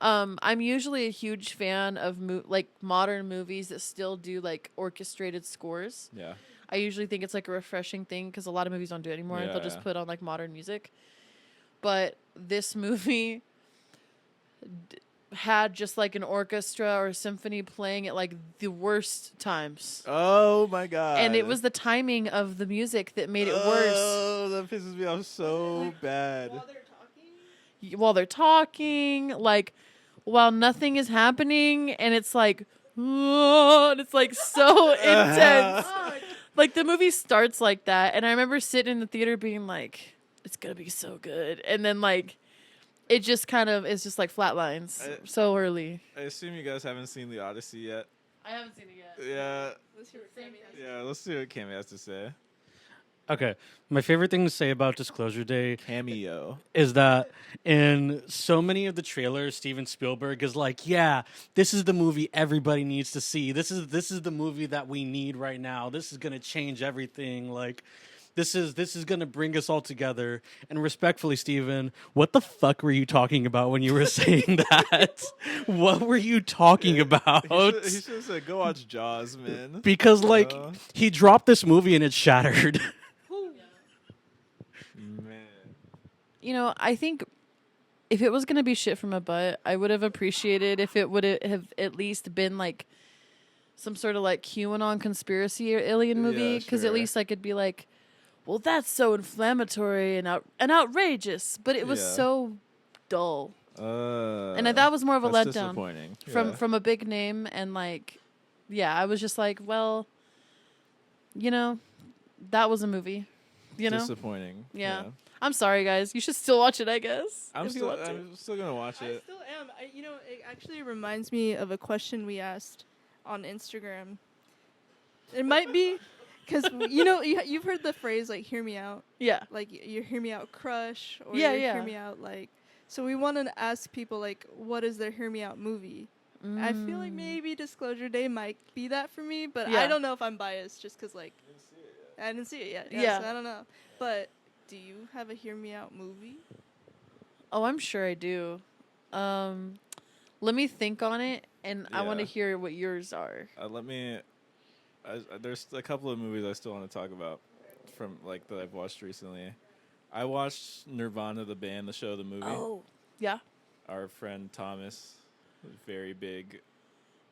I'm usually a huge fan of like modern movies that still do like orchestrated scores.
Yeah.
I usually think it's like a refreshing thing because a lot of movies don't do it anymore.
Yeah,
They'll just
yeah.
put on like modern music. But this movie had just like an orchestra or a symphony playing at like the worst times.
Oh my god.
And it was the timing of the music that made it worse.
Oh, that pisses me off so bad.
While they're talking, like while nothing is happening, and it's like, and it's like so intense. Like the movie starts like that, and I remember sitting in the theater being like, "It's gonna be so good," and then like, it just kind of is just like flatlines so early.
I assume you guys haven't seen The Odyssey yet.
I haven't seen it yet.
Yeah.
Let's hear what Cammy has.
Yeah. Let's see what Cammy has to say.
Okay, my favorite thing to say about Disclosure Day
Cameo.
is that in so many of the trailers, Steven Spielberg is like, "Yeah, this is the movie everybody needs to see. This is the movie that we need right now. This is gonna change everything. Like, this is gonna bring us all together." And respectfully, Steven, what the fuck were you talking about when you were saying that? What were you talking about?
He should have said, "Go watch Jaws, man."
Because like he dropped this movie and it shattered.
Man.
You know, I think if it was gonna be shit from a butt, I would have appreciated if it would have at least been like some sort of like QAnon conspiracy or alien movie, because at
sure.
least I could be like, well, that's so inflammatory and outrageous, but it was
Yeah.
so dull, and that was more of a
that's
letdown
disappointing.
from a big name, and like, yeah, I was just like, well, you know, that was a movie, you know.
Disappointing.
Yeah. I'm sorry, guys. You should still watch it, I guess.
I'm
if you
still
want to.
I'm still gonna watch
I
it.
still am. It actually reminds me of a question we asked on Instagram. It might be because you've heard the phrase like "hear me out,"
Yeah.
like you hear me out crush, or
Yeah,
you
yeah.
hear me out like. So we want to ask people like, what is their hear me out movie? I feel like maybe Disclosure Day might be that for me, but
Yeah.
I don't know if I'm biased just because, like, I didn't see it yet.
Yeah.
So I don't know. But do you have a Hear Me Out movie?
Oh, I'm sure I do. Let me think on it, and I want to
Yeah.
hear what yours are.
There's a couple of movies I still want to talk about from like that I've watched recently. I watched Nirvana, the band, the show, the movie.
Oh, yeah.
Our friend Thomas was very big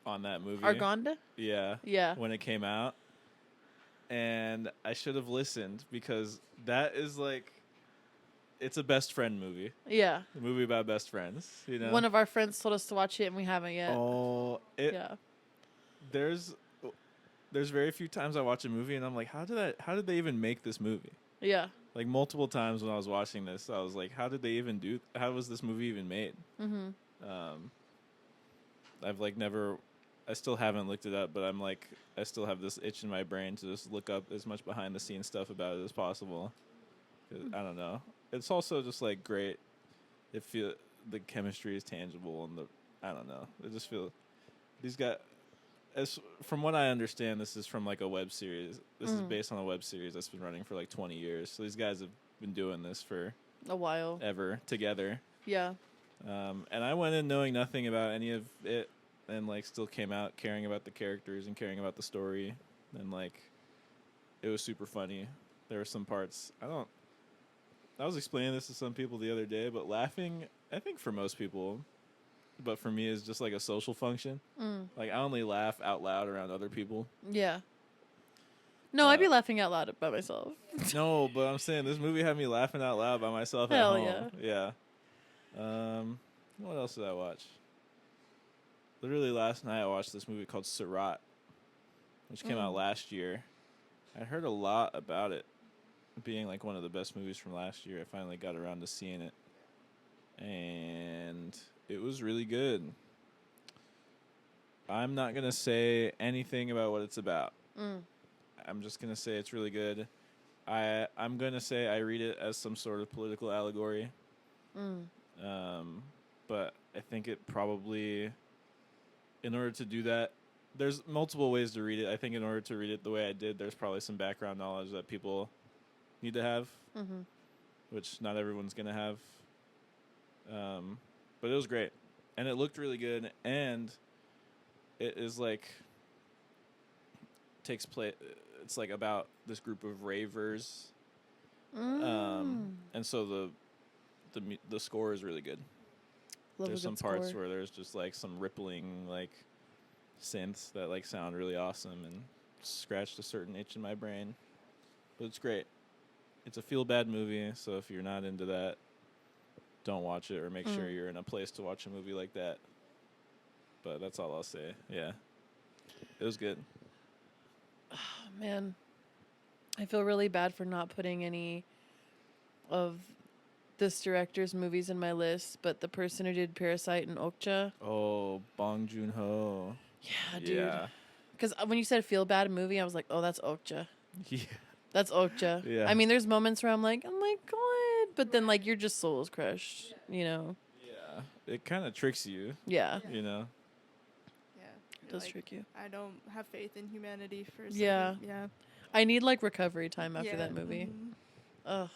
on that movie.
Argonda?
Yeah.
Yeah.
When it came out. And I should have listened because that is like, it's a best friend movie.
Yeah.
A movie about best friends, you know?
One of our friends told us to watch it, and we haven't yet.
Oh,
yeah.
There's very few times I watch a movie and I'm like, how did they even make this movie?
Yeah.
Like multiple times when I was watching this, I was like, how was this movie even made?
Mm-hmm.
I still haven't looked it up, but I'm like, I still have this itch in my brain to just look up as much behind the scenes stuff about it as possible. I don't know. It's also just like great. The chemistry is tangible and I don't know. I just feel these guys, from what I understand, this is from like a web series. This is based on a web series that's been running for like 20 years. So these guys have been doing this for
a while
ever together.
Yeah.
And I went in knowing nothing about any of it and like still came out caring about the characters and caring about the story. And like, it was super funny. There were some parts, I was explaining this to some people the other day, but laughing, I think for most people, but for me is just like a social function. Like I only laugh out loud around other people.
Yeah. No, I'd be laughing out loud by myself.
No, but I'm saying this movie had me laughing out loud by myself
Hell
at home. Yeah. What else did I watch? Literally last night I watched this movie called Surat, which came out last year. I heard a lot about it being like one of the best movies from last year. I finally got around to seeing it. And it was really good. I'm not going to say anything about what it's about. I'm just going to say it's really good. I'm going to say I read it as some sort of political allegory. But I think it probably, in order to do that, there's multiple ways to read it. I think in order to read it the way I did, there's probably some background knowledge that people need to have, which not everyone's going to have. But it was great. And it looked really good. And it is like, takes place, it's like about this group of ravers. And so the score is really good. There's some parts where there's just like some rippling like synths that like sound really awesome and scratched a certain itch in my brain. But it's great. It's a feel-bad movie, so if you're not into that, don't watch it, or make sure you're in a place to watch a movie like that. But that's all I'll say. Yeah. It was good.
Oh, man. I feel really bad for not putting any of this director's movies in my list, but the person who did Parasite and Okja.
Oh, Bong Joon-ho.
Yeah, dude.
Yeah.
Because when you said feel-bad movie, I was like, oh, that's Okja.
Yeah.
That's Okja.
Yeah.
I mean, there's moments where I'm like, oh my God. But then, like, your just soul is crushed, you know?
Yeah. It kind of tricks you.
Yeah.
You know?
Yeah.
It does trick you.
I don't have faith in humanity for a second.
Yeah.
Yeah.
I need, like, recovery time after that movie. Ugh.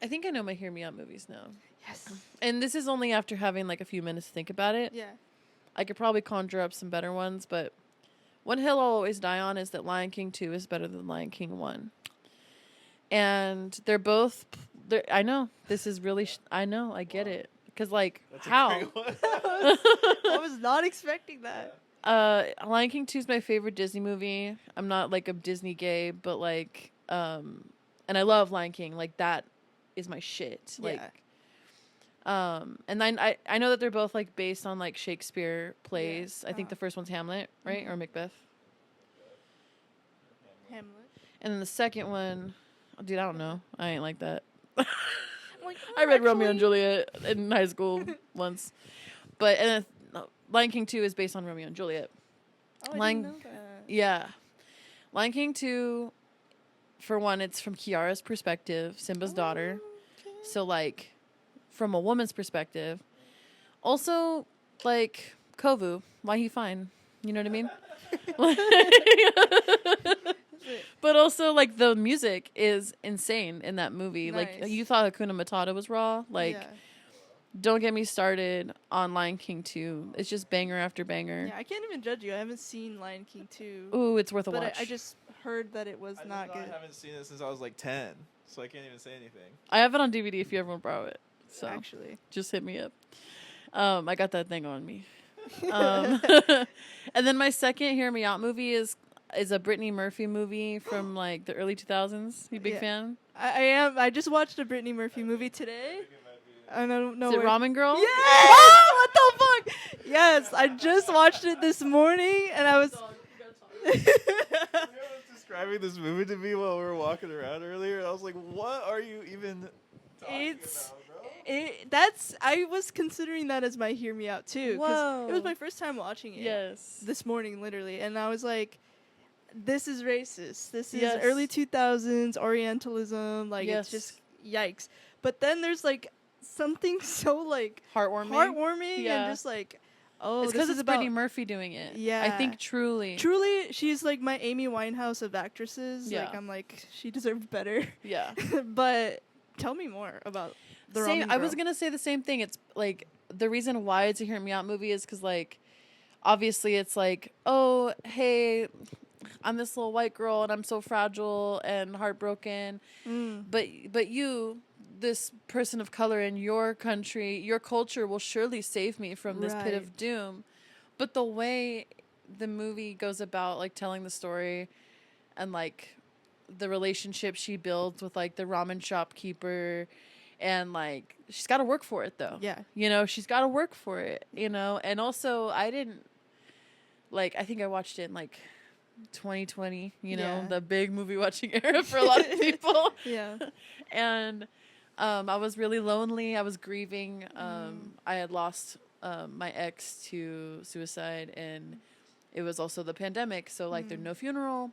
I think I know my Hear Me Out movies now.
Yes.
And this is only after having, like, a few minutes to think about it.
Yeah.
I could probably conjure up some better ones, but one hill I'll always die on is that Lion King 2 is better than Lion King 1. And they're both... I know. This is really... I know. I get it. Because, like,
That's
how?
a great one.
I was not expecting that.
Lion King 2 is my favorite Disney movie. I'm not, like, a Disney gay, but, like... and I love Lion King. Like, that is my shit. Like... and then I know that they're both like based on like Shakespeare plays. I think the first one's Hamlet, right? Or Macbeth.
Hamlet.
And then the second one, dude, I don't know. I ain't like that.
Like,
I read Romeo and Juliet in high school once. But and then, Lion King 2 is based on Romeo and Juliet.
Oh, I didn't know that.
Yeah. Lion King 2, for one, it's from Kiara's perspective, Simba's daughter.
Okay.
So like from a woman's perspective. Also, Like Kovu, why he fine? You know what I mean? But also, like, the music is insane in that movie.
Nice.
Like, you thought Hakuna Matata was raw. Like,
yeah.
don't get me started on Lion King 2. It's just banger after banger.
Yeah, I can't even judge you. I haven't seen Lion King 2.
Ooh, it's worth a
but
watch.
I just heard that it was not good.
I haven't seen it since I was like 10, so I can't even say anything.
I have it on DVD if you ever want to borrow it. So
Actually.
just hit me up. I got that thing on me. And then my second Hear Me Out movie is a Brittany Murphy movie from like the early 2000s. You big fan?
I am. I just watched a Brittany Murphy movie today. I don't know.
Is it Ramen Girl?
Yeah! Oh, what the fuck? Yes, I just watched it this morning, and I was.
Describing this movie to me while we were walking around earlier, and I was like, "What are you even talking about, bro?"
I was considering that as my Hear Me Out too, because it was my first time watching it.
Yes.
This morning, literally, and I was like, "This is racist. This is
Yes.
early 2000s Orientalism. Like,
Yes.
it's just yikes." But then there's like something so like
Heartwarming. Yeah.
and just like, oh,
It's
this
because
is
it's
about
Brittany Murphy doing it.
Yeah.
I think truly.
Truly, she's like my Amy Winehouse of actresses.
Yeah.
Like, I'm like, she deserved better.
Yeah.
But tell me more about the
Same,
Ramen
I was
Girl.
gonna say the same thing. It's like the reason why it's a Hear Me Out movie is because like obviously it's like, oh hey, I'm this little white girl and I'm so fragile and heartbroken, but you, this person of color in your country, your culture will surely save me from this pit of
Right.
doom. But the way the movie goes about like telling the story and like the relationship she builds with like the ramen shopkeeper, and like she's got to work for it though.
Yeah.
You know, she's got to work for it, you know. And also I think I watched it in like 2020, you know,
Yeah.
the big movie watching era for a lot of people.
Yeah.
And I was really lonely. I was grieving. I had lost my ex to suicide, and it was also the pandemic. So like there's no funeral,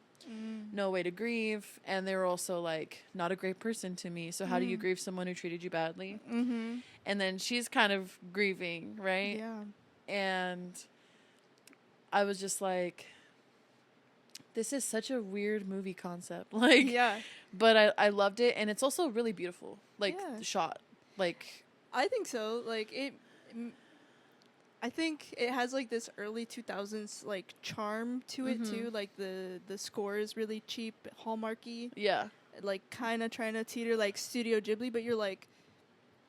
no way to grieve, and they were also like not a great person to me. So how do you grieve someone who treated you badly?
Mm-hmm.
And then she's kind of grieving, right?
Yeah.
And I was just like, this is such a weird movie concept. Like,
Yeah.
but I loved it, and it's also really beautiful. Like
Yeah.
shot. Like,
I think so. Like I think it has like this early 2000s like charm to it too. Like the score is really cheap, hallmarky.
yeah.
Like kind of trying to teeter like Studio Ghibli, but you're like,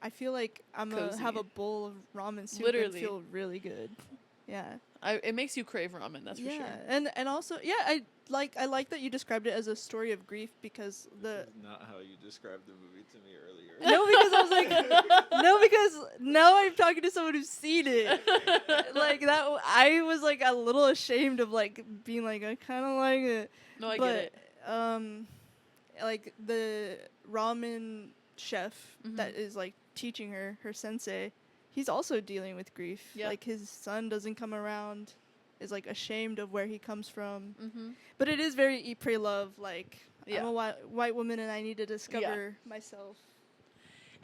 I feel like I'm gonna
Cozy.
have a bowl of ramen soup
Literally.
and feel really good. Yeah.
It makes you crave ramen, that's for sure.
And also I like that you described it as a story of grief, because
Not how you described the movie to me earlier.
no, because I was like because now I'm talking to someone who's seen it. Like that, I was like a little ashamed of like being like, I kind of like it.
No, I
But
get it.
like the ramen chef that is like teaching her sensei, he's also dealing with grief.
Yeah.
Like his son doesn't come around, is like ashamed of where he comes from.
Mm-hmm.
But it is very Eat, Pray, Love. Like,
Yeah.
I'm a white woman and I need to discover myself.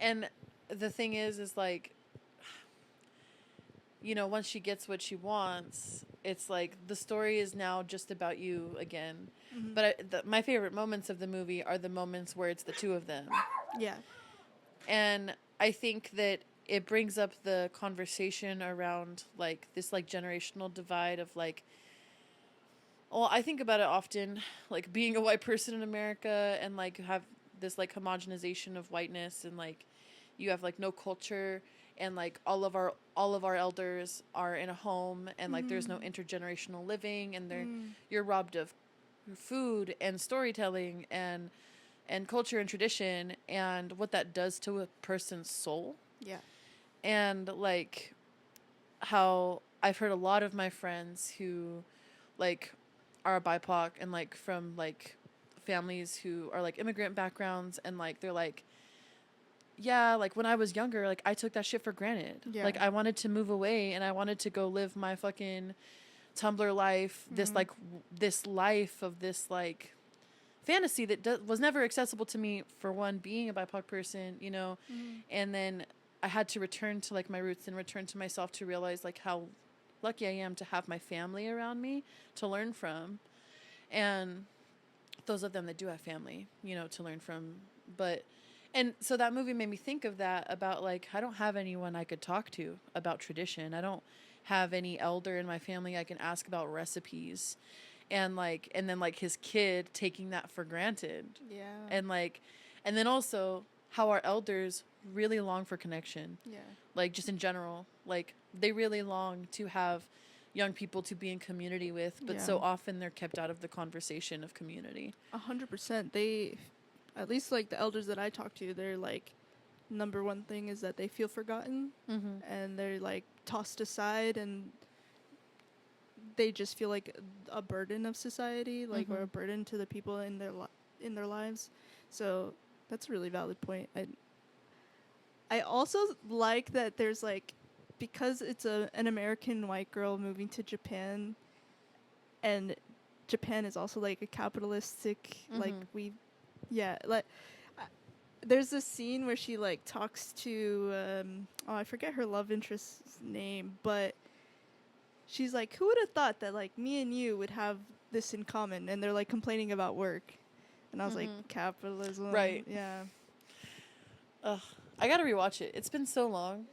And the thing is like, you know, once she gets what she wants, it's like the story is now just about you again. But my favorite moments of the movie are the moments where it's the two of them.
Yeah.
And I think that it brings up the conversation around like this like generational divide of like, well, I think about it often, like being a white person in America and like have this like homogenization of whiteness, and like you have like no culture, and like all of our elders are in a home, and like there's no intergenerational living, and you're robbed of food and storytelling and culture and tradition, and what that does to a person's soul.
Yeah.
And like how I've heard a lot of my friends who like are BIPOC and like from like families who are like immigrant backgrounds, and like they're like, yeah, like when I was younger, like I took that shit for granted.
Yeah.
Like I wanted to move away and I wanted to go live my fucking Tumblr life, this like this life of this like fantasy that was never accessible to me, for one, being a BIPOC person, you know. And then I had to return to like my roots and return to myself to realize like how lucky I am to have my family around me to learn from. And those of them that do have family, you know, to learn from. And so that movie made me think of that, about like, I don't have anyone I could talk to about tradition. I don't have any elder in my family I can ask about recipes. And then like his kid taking that for granted.
Yeah.
And then also how our elders really long for connection.
Yeah.
Like just in general, like they really long to have young people to be in community with, but so often they're kept out of the conversation of community.
100%. They, at least like the elders that I talk to, they're like, number one thing is that they feel forgotten, and they're like tossed aside, and they just feel like a burden of society, like or a burden to the people in their lives. So that's a really valid point. I also like that there's like, because it's an American white girl moving to Japan, and Japan is also like a capitalistic there's this scene where she like talks to I forget her love interest's name, but she's like, who would have thought that like me and you would have this in common? And they're like complaining about work, and I was like, capitalism,
right?
Yeah.
I gotta rewatch it. It's been so long.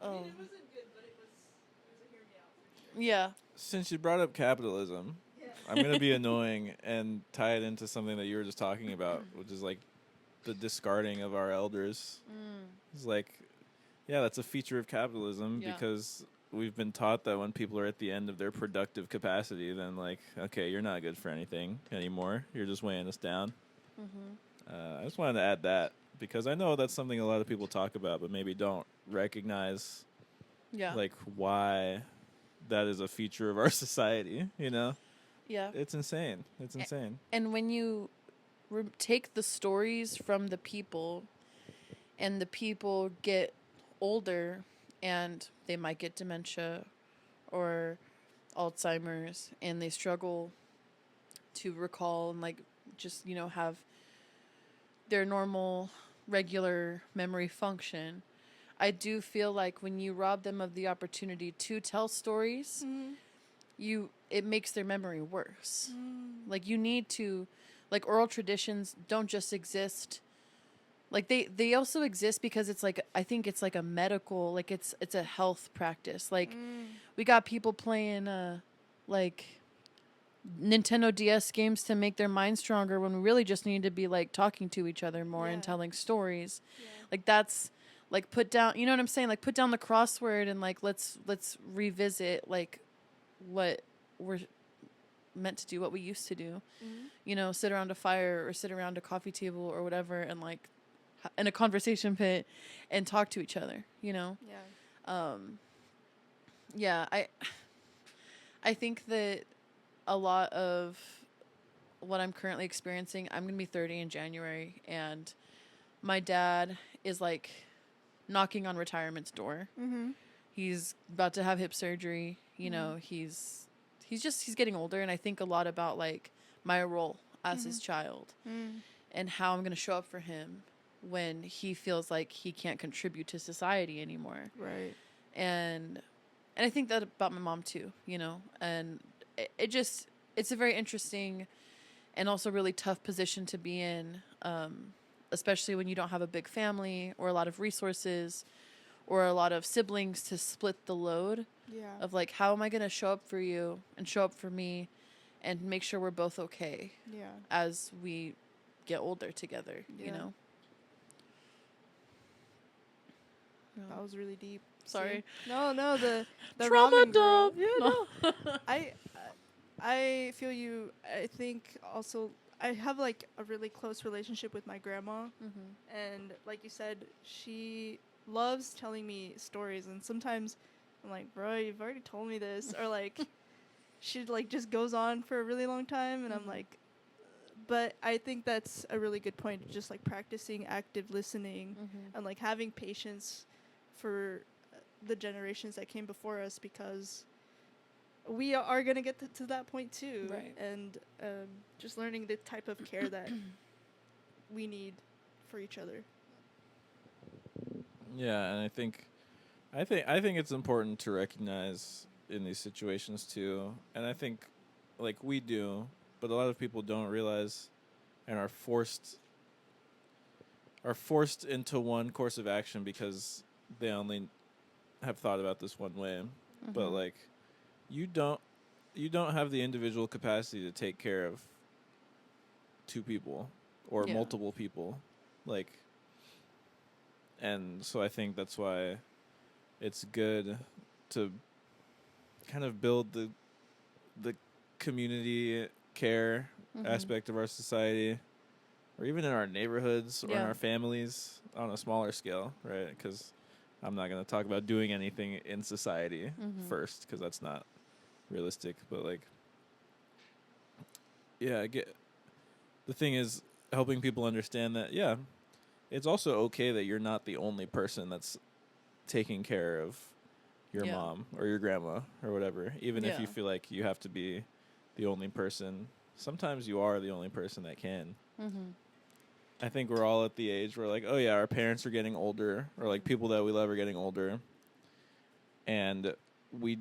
I mean, it wasn't good, but it was a hear me out for sure.
Yeah.
Since you brought up capitalism, I'm going to be annoying and tie it into something that you were just talking about, which is like the discarding of our elders. It's like, yeah, that's a feature of capitalism, because we've been taught that when people are at the end of their productive capacity, then like, okay, you're not good for anything anymore. You're just weighing us down. I just wanted to add that, because I know that's something a lot of people talk about, but maybe don't recognize like why that is a feature of our society, you know?
Yeah.
It's insane. It's insane.
And when you take the stories from the people, and the people get older and they might get dementia or Alzheimer's, and they struggle to recall and like just, you know, have their normal regular memory function. I do feel like when you rob them of the opportunity to tell stories, it makes their memory worse. Like you need to, like oral traditions don't just exist. Like they also exist because it's like, I think it's like a medical, like it's a health practice. Like we got people playing like Nintendo DS games to make their mind stronger, when we really just need to be like talking to each other more and telling stories. Like that's like, put down, you know what I'm saying? Like put down the crossword and like let's revisit like what we're meant to do, what we used to do. You know, sit around a fire or sit around a coffee table or whatever, and like in a conversation pit and talk to each other, you know? I think that a lot of what I'm currently experiencing, I'm going to be 30 in January, and my dad is like knocking on retirement's door. He's about to have hip surgery. You know, he's getting older, and I think a lot about like my role as his child and how I'm going to show up for him when he feels like he can't contribute to society anymore.
Right.
And I think that about my mom too, you know, and it's a very interesting and also really tough position to be in, especially when you don't have a big family or a lot of resources or a lot of siblings to split the load of like, how am I going to show up for you and show up for me and make sure we're both okay as we get older together, you know?
That was really deep.
Sorry.
See? No, the
trauma
ramen girl.
dump.
Yeah, no. I feel you. I think also I have like a really close relationship with my grandma, and like you said, she loves telling me stories, and sometimes I'm like, bro, you've already told me this, or like she like just goes on for a really long time, and I'm like, but I think that's a really good point, just like practicing active listening and like having patience for the generations that came before us, because we are going to get to that point too.
Right.
And just learning the type of care that we need for each other.
Yeah, and I think it's important to recognize in these situations too, and I think like we do, but a lot of people don't realize and are forced into one course of action because they only have thought about this one way.
Mm-hmm.
But like you don't have the individual capacity to take care of two people or multiple people, like, and so I think that's why it's good to kind of build the community care aspect of our society, or even in our neighborhoods or in our families on a smaller scale, right? Because I'm not going to talk about doing anything in society first, because that's not realistic. But like, yeah, the thing is helping people understand that, yeah, it's also okay that you're not the only person that's taking care of your mom or your grandma or whatever. Even if you feel like you have to be the only person, sometimes you are the only person that can. I think we're all at the age where like, oh yeah, our parents are getting older, or like people that we love are getting older, and we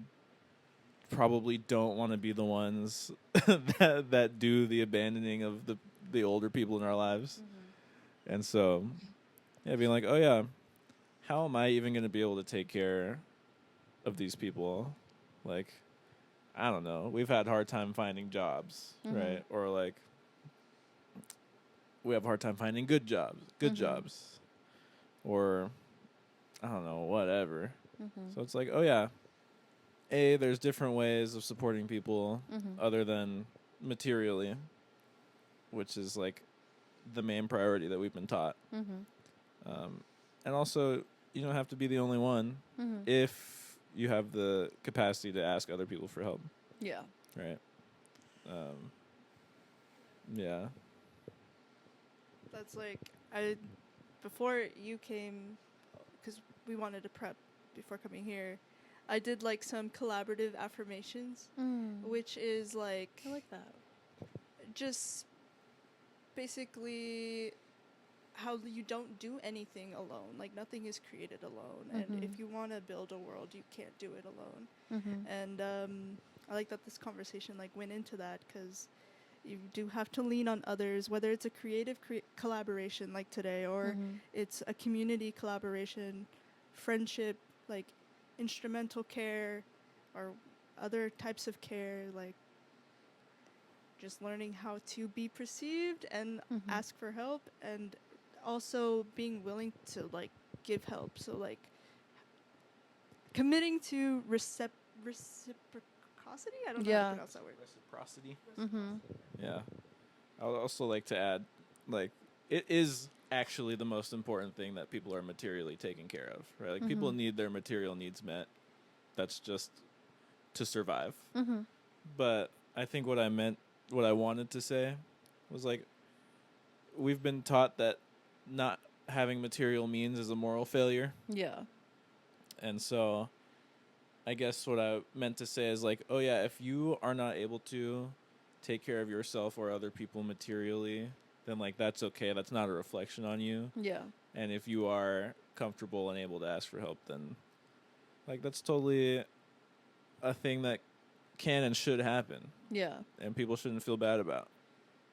probably don't want to be the ones that do the abandoning of the older people in our lives. And so, yeah, being like, oh yeah, how am I even going to be able to take care of these people? Like, I don't know. We've had a hard time finding jobs, right? Or like, we have a hard time finding good jobs. Or, I don't know, whatever. So it's like, oh yeah, there's different ways of supporting people other than materially, which is like the main priority that we've been taught. And also, you don't have to be the only one if you have the capacity to ask other people for help.
Yeah.
Right. Yeah.
That's like, before you came, because we wanted to prep before coming here, I did like some collaborative affirmations, which is like,
I like that.
Just basically how you don't do anything alone. Like, nothing is created alone. And if you want to build a world, you can't do it alone. And I like that this conversation like went into that, because you do have to lean on others, whether it's a creative collaboration like today, or it's a community collaboration, friendship, like instrumental care, or other types of care, like just learning how to be perceived and ask for help, and also being willing to like give help. So like committing to reciprocity. I don't know how to pronounce that word.
Reciprocity. Yeah. I would also like to add, like, it is actually the most important thing that people are materially taken care of, right? Like, people need their material needs met. That's just to survive. But I think what I wanted to say was, like, we've been taught that not having material means is a moral failure.
Yeah.
And so I guess what I meant to say is like, oh yeah, if you are not able to take care of yourself or other people materially, then like that's okay. That's not a reflection on you.
Yeah.
And if you are comfortable and able to ask for help, then like that's totally a thing that can and should happen.
Yeah.
And people shouldn't feel bad about.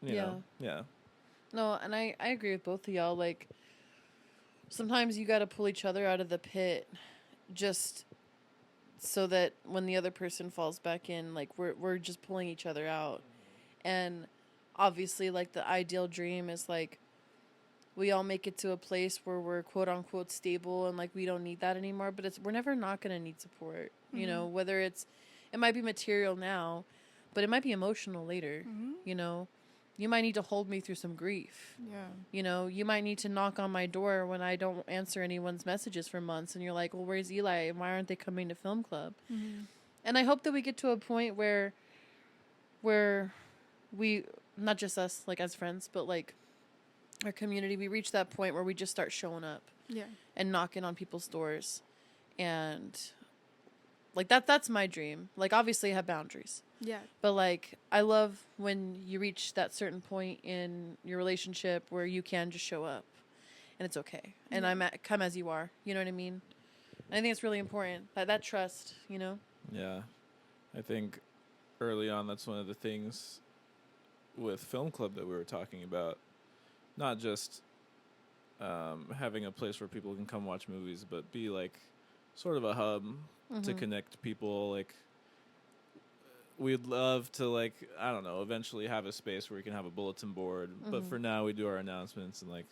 You know? Yeah.
No, and I agree with both of y'all. Like, sometimes you got to pull each other out of the pit just so that when the other person falls back in, like, we're just pulling each other out. And obviously, like, the ideal dream is, like, we all make it to a place where we're quote-unquote stable and, like, we don't need that anymore. But we're never not going to need support, you know, whether it might be material now, but it might be emotional later, you know. You might need to hold me through some grief.
Yeah.
You know, you might need to knock on my door when I don't answer anyone's messages for months. And you're like, well, where's Eli? And why aren't they coming to film club? And I hope that we get to a point where we, not just us, like, as friends, but, like, our community, we reach that point where we just start showing up.
Yeah.
And knocking on people's doors. And, like, that's my dream. Like, obviously I have boundaries.
Yeah.
But, like, I love when you reach that certain point in your relationship where you can just show up. and it's okay. And come as you are. You know what I mean? And I think it's really important that trust. You know.
Yeah, I think early on that's one of the things with Film Club that we were talking about. Not just having a place where people can come watch movies, but be like sort of a hub to connect people. Like, we'd love to, like, I don't know, eventually have a space where we can have a bulletin board. But for now, we do our announcements and, like,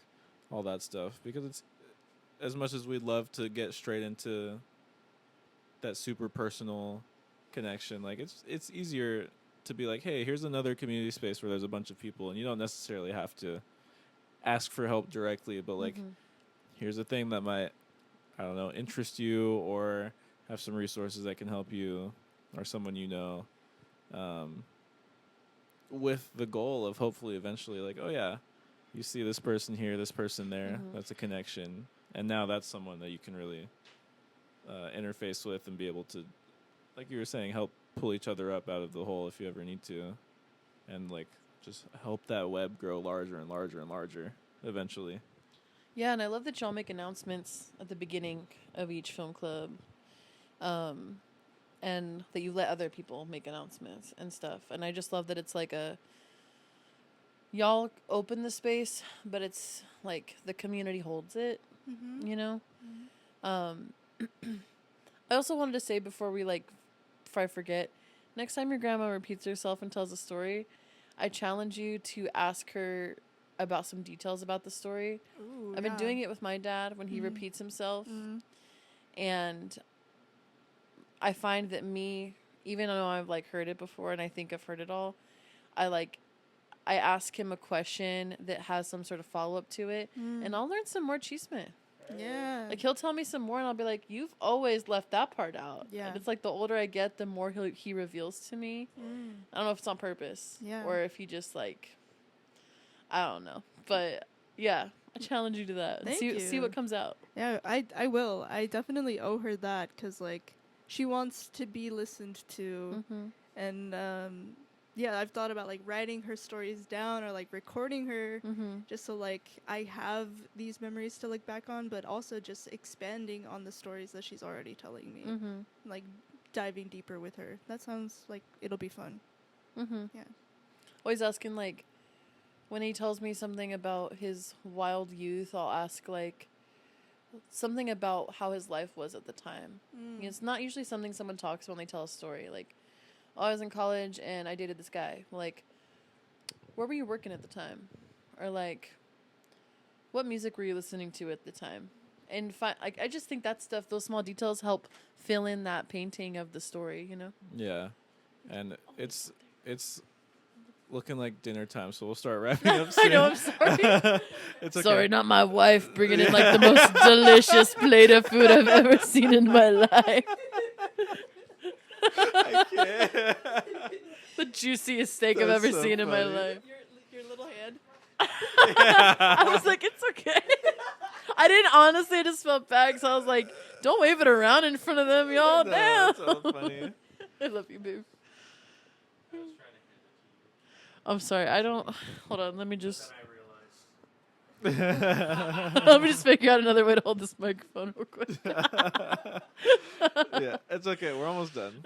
all that stuff. Because it's, as much as we'd love to get straight into that super personal connection, like, it's easier to be like, hey, here's another community space where there's a bunch of people, and you don't necessarily have to ask for help directly, but, like, here's a thing that might, I don't know, interest you, or have some resources that can help you, or someone you know, with the goal of hopefully eventually, like, oh yeah, you see this person here, this person there, that's a connection, and now that's someone that you can really interface with and be able to, like you were saying, help pull each other up out of the hole if you ever need to, and, like, just help that web grow larger and larger and larger eventually.
Yeah, and I love that y'all make announcements at the beginning of each film club, and that you let other people make announcements and stuff. And I just love that it's like y'all open the space, but it's like the community holds it, you know? I also wanted to say before I forget, next time your grandma repeats herself and tells a story, I challenge you to ask her about some details about the story.
Ooh,
I've been doing it with my dad when he repeats himself. And I find that even though I've, like, heard it before and I think I've heard it all, I ask him a question that has some sort of follow-up to it, and I'll learn some more chisme.
Yeah.
Like, he'll tell me some more, and I'll be like, you've always left that part out.
Yeah.
And it's like the older I get, the more he reveals to me. I don't know if it's on purpose.
Yeah.
Or if he just, like, I don't know. But, yeah, I challenge you to that.
Thank
See
you.
what comes out.
Yeah, I will. I definitely owe her that, because, like, she wants to be listened to. And, yeah, I've thought about, like, writing her stories down or, like, recording her just so, like, I have these memories to look back on, but also just expanding on the stories that she's already telling me. Like, diving deeper with her. That sounds like it'll be fun. Yeah.
Always asking, like, when he tells me something about his wild youth, I'll ask, like, something about how his life was at the time. It's not usually something someone talks when they tell a story. Like, oh, I was in college and I dated this guy. Like, where were you working at the time? Or, like, what music were you listening to at the time? And I just think that stuff, those small details help fill in that painting of the story, you know?
Yeah, and it's looking like dinner time, so we'll start wrapping up soon.
I know, I'm sorry.
It's okay.
Sorry, not my wife bringing in, like, the most delicious plate of food I've ever seen in my life.
I can't.
The juiciest steak I've
That's
ever
so
seen in my
funny.
life.
Your little hand.
I was like, it's okay. I didn't honestly, I just felt bad because I was like, don't wave it around in front of them, y'all.
No,
Damn.
that's so funny.
I love you, babe. I'm sorry. I don't. Hold on. Let me just. Let me just figure out another way to hold this microphone real quick.
Yeah, it's okay. We're almost done.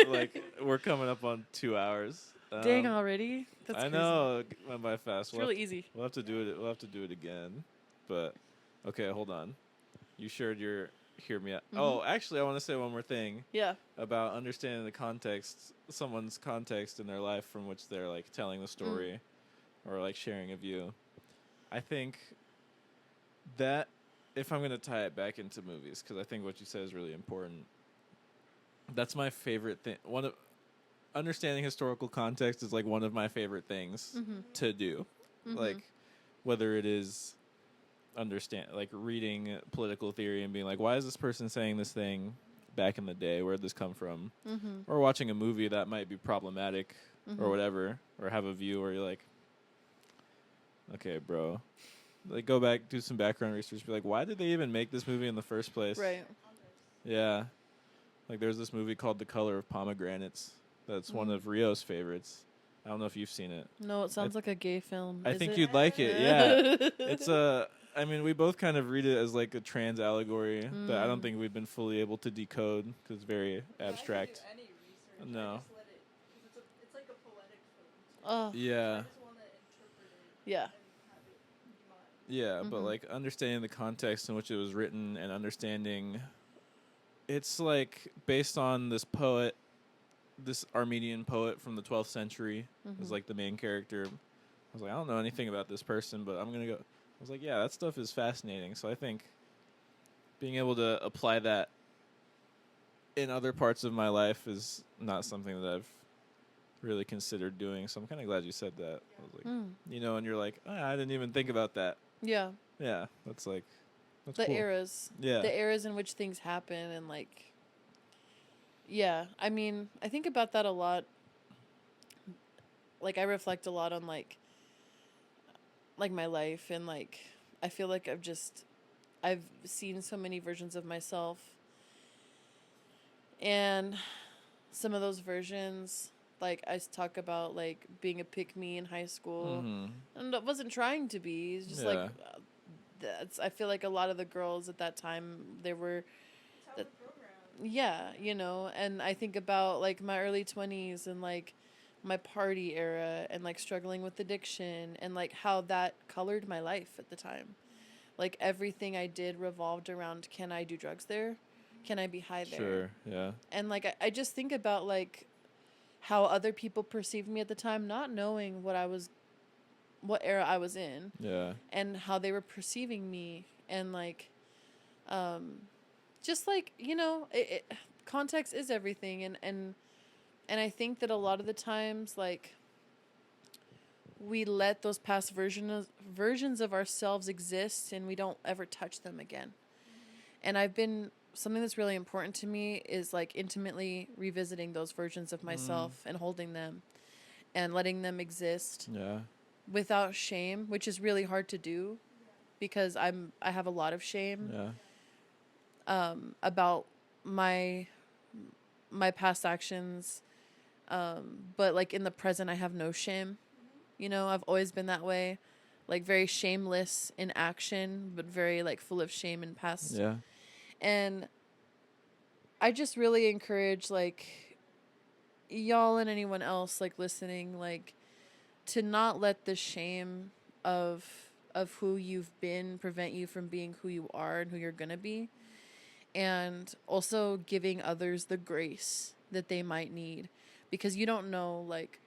Like, we're coming up on 2 hours.
Dang, already? That's
I
crazy.
know. It went by fast.
It's really easy.
We'll have to do it. We'll have to do it again. But okay, hold on. You shared your hear me out. Oh, actually, I want to say one more thing.
Yeah.
About understanding the context, someone's context in their life from which they're, like, telling the story or, like, sharing a view. I think that if I'm going to tie it back into movies, because I think what you said is really important, that's my favorite thing. Understanding historical context is, like, one of my favorite things to do. Like, whether it is reading political theory and being like, why is this person saying this thing back in the day? Where'd this come from? Or watching a movie that might be problematic or whatever, or have a view where you're like, okay, bro, like, go back, do some background research, be like, why did they even make this movie in the first place?
Right.
Yeah. Like, there's this movie called The Color of Pomegranates. That's one of Rio's favorites. I don't know if you've seen it.
No, it sounds like a gay film.
I
Is
think
it?
you'd like it. Yeah. It's I mean, we both kind of read it as like a trans allegory that I don't think we've been fully able to decode because it's very abstract.
I didn't do any research.
No.
I just let it, 'cause it's like a poetic film.
Oh,
Yeah.
I just want to interpret it.
yeah.
And have it in mind.
Yeah, but
Mhm.
like understanding the context in which it was written and understanding it's like based on this poet, this Armenian poet from the 12th century is like the main character. I was like, I don't know anything about this person, but I'm going to go. I was like, yeah, that stuff is fascinating. So I think being able to apply that in other parts of my life is not something that I've really considered doing. So I'm kind of glad you said that. I was like, you know, and you're like, I didn't even think about that.
Yeah.
Yeah, that's like that's
The
cool.
eras.
Yeah.
The eras in which things happen and like yeah, I mean, I think about that a lot. Like I reflect a lot on like my life and like I feel like I've seen so many versions of myself. And some of those versions like I talk about like being a pick-me in high school and I wasn't trying to be. It's just like I feel like a lot of the girls at that time they were yeah, you know, and I think about like my early 20s and like my party era and like struggling with addiction and like how that colored my life at the time. Like everything I did revolved around, can I do drugs there? Can I be high there?
Sure, yeah.
And like I just think about like how other people perceived me at the time, not knowing what era I was in.
Yeah.
And how they were perceiving me and like just like, you know, context is everything and I think that a lot of the times like we let those past versions of ourselves exist and we don't ever touch them again. And something that's really important to me is like intimately revisiting those versions of myself and holding them and letting them exist.
Yeah.
Without shame, which is really hard to do because I have a lot of shame.
Yeah.
About my past actions, but like in the present I have no shame. You know, I've always been that way, like very shameless in action but very like full of shame in past.
Yeah.
And I just really encourage like y'all and anyone else like listening like to not let the shame of who you've been prevent you from being who you are and who you're gonna be. And also giving others the grace that they might need because you don't know like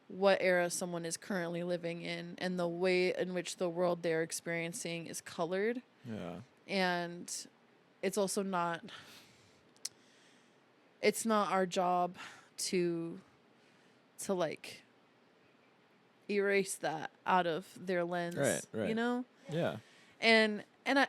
what era someone is currently living in and the way in which the world they're experiencing is colored.
Yeah.
And it's also not our job to like erase that out of their lens.
Right.
You know?
Yeah.
And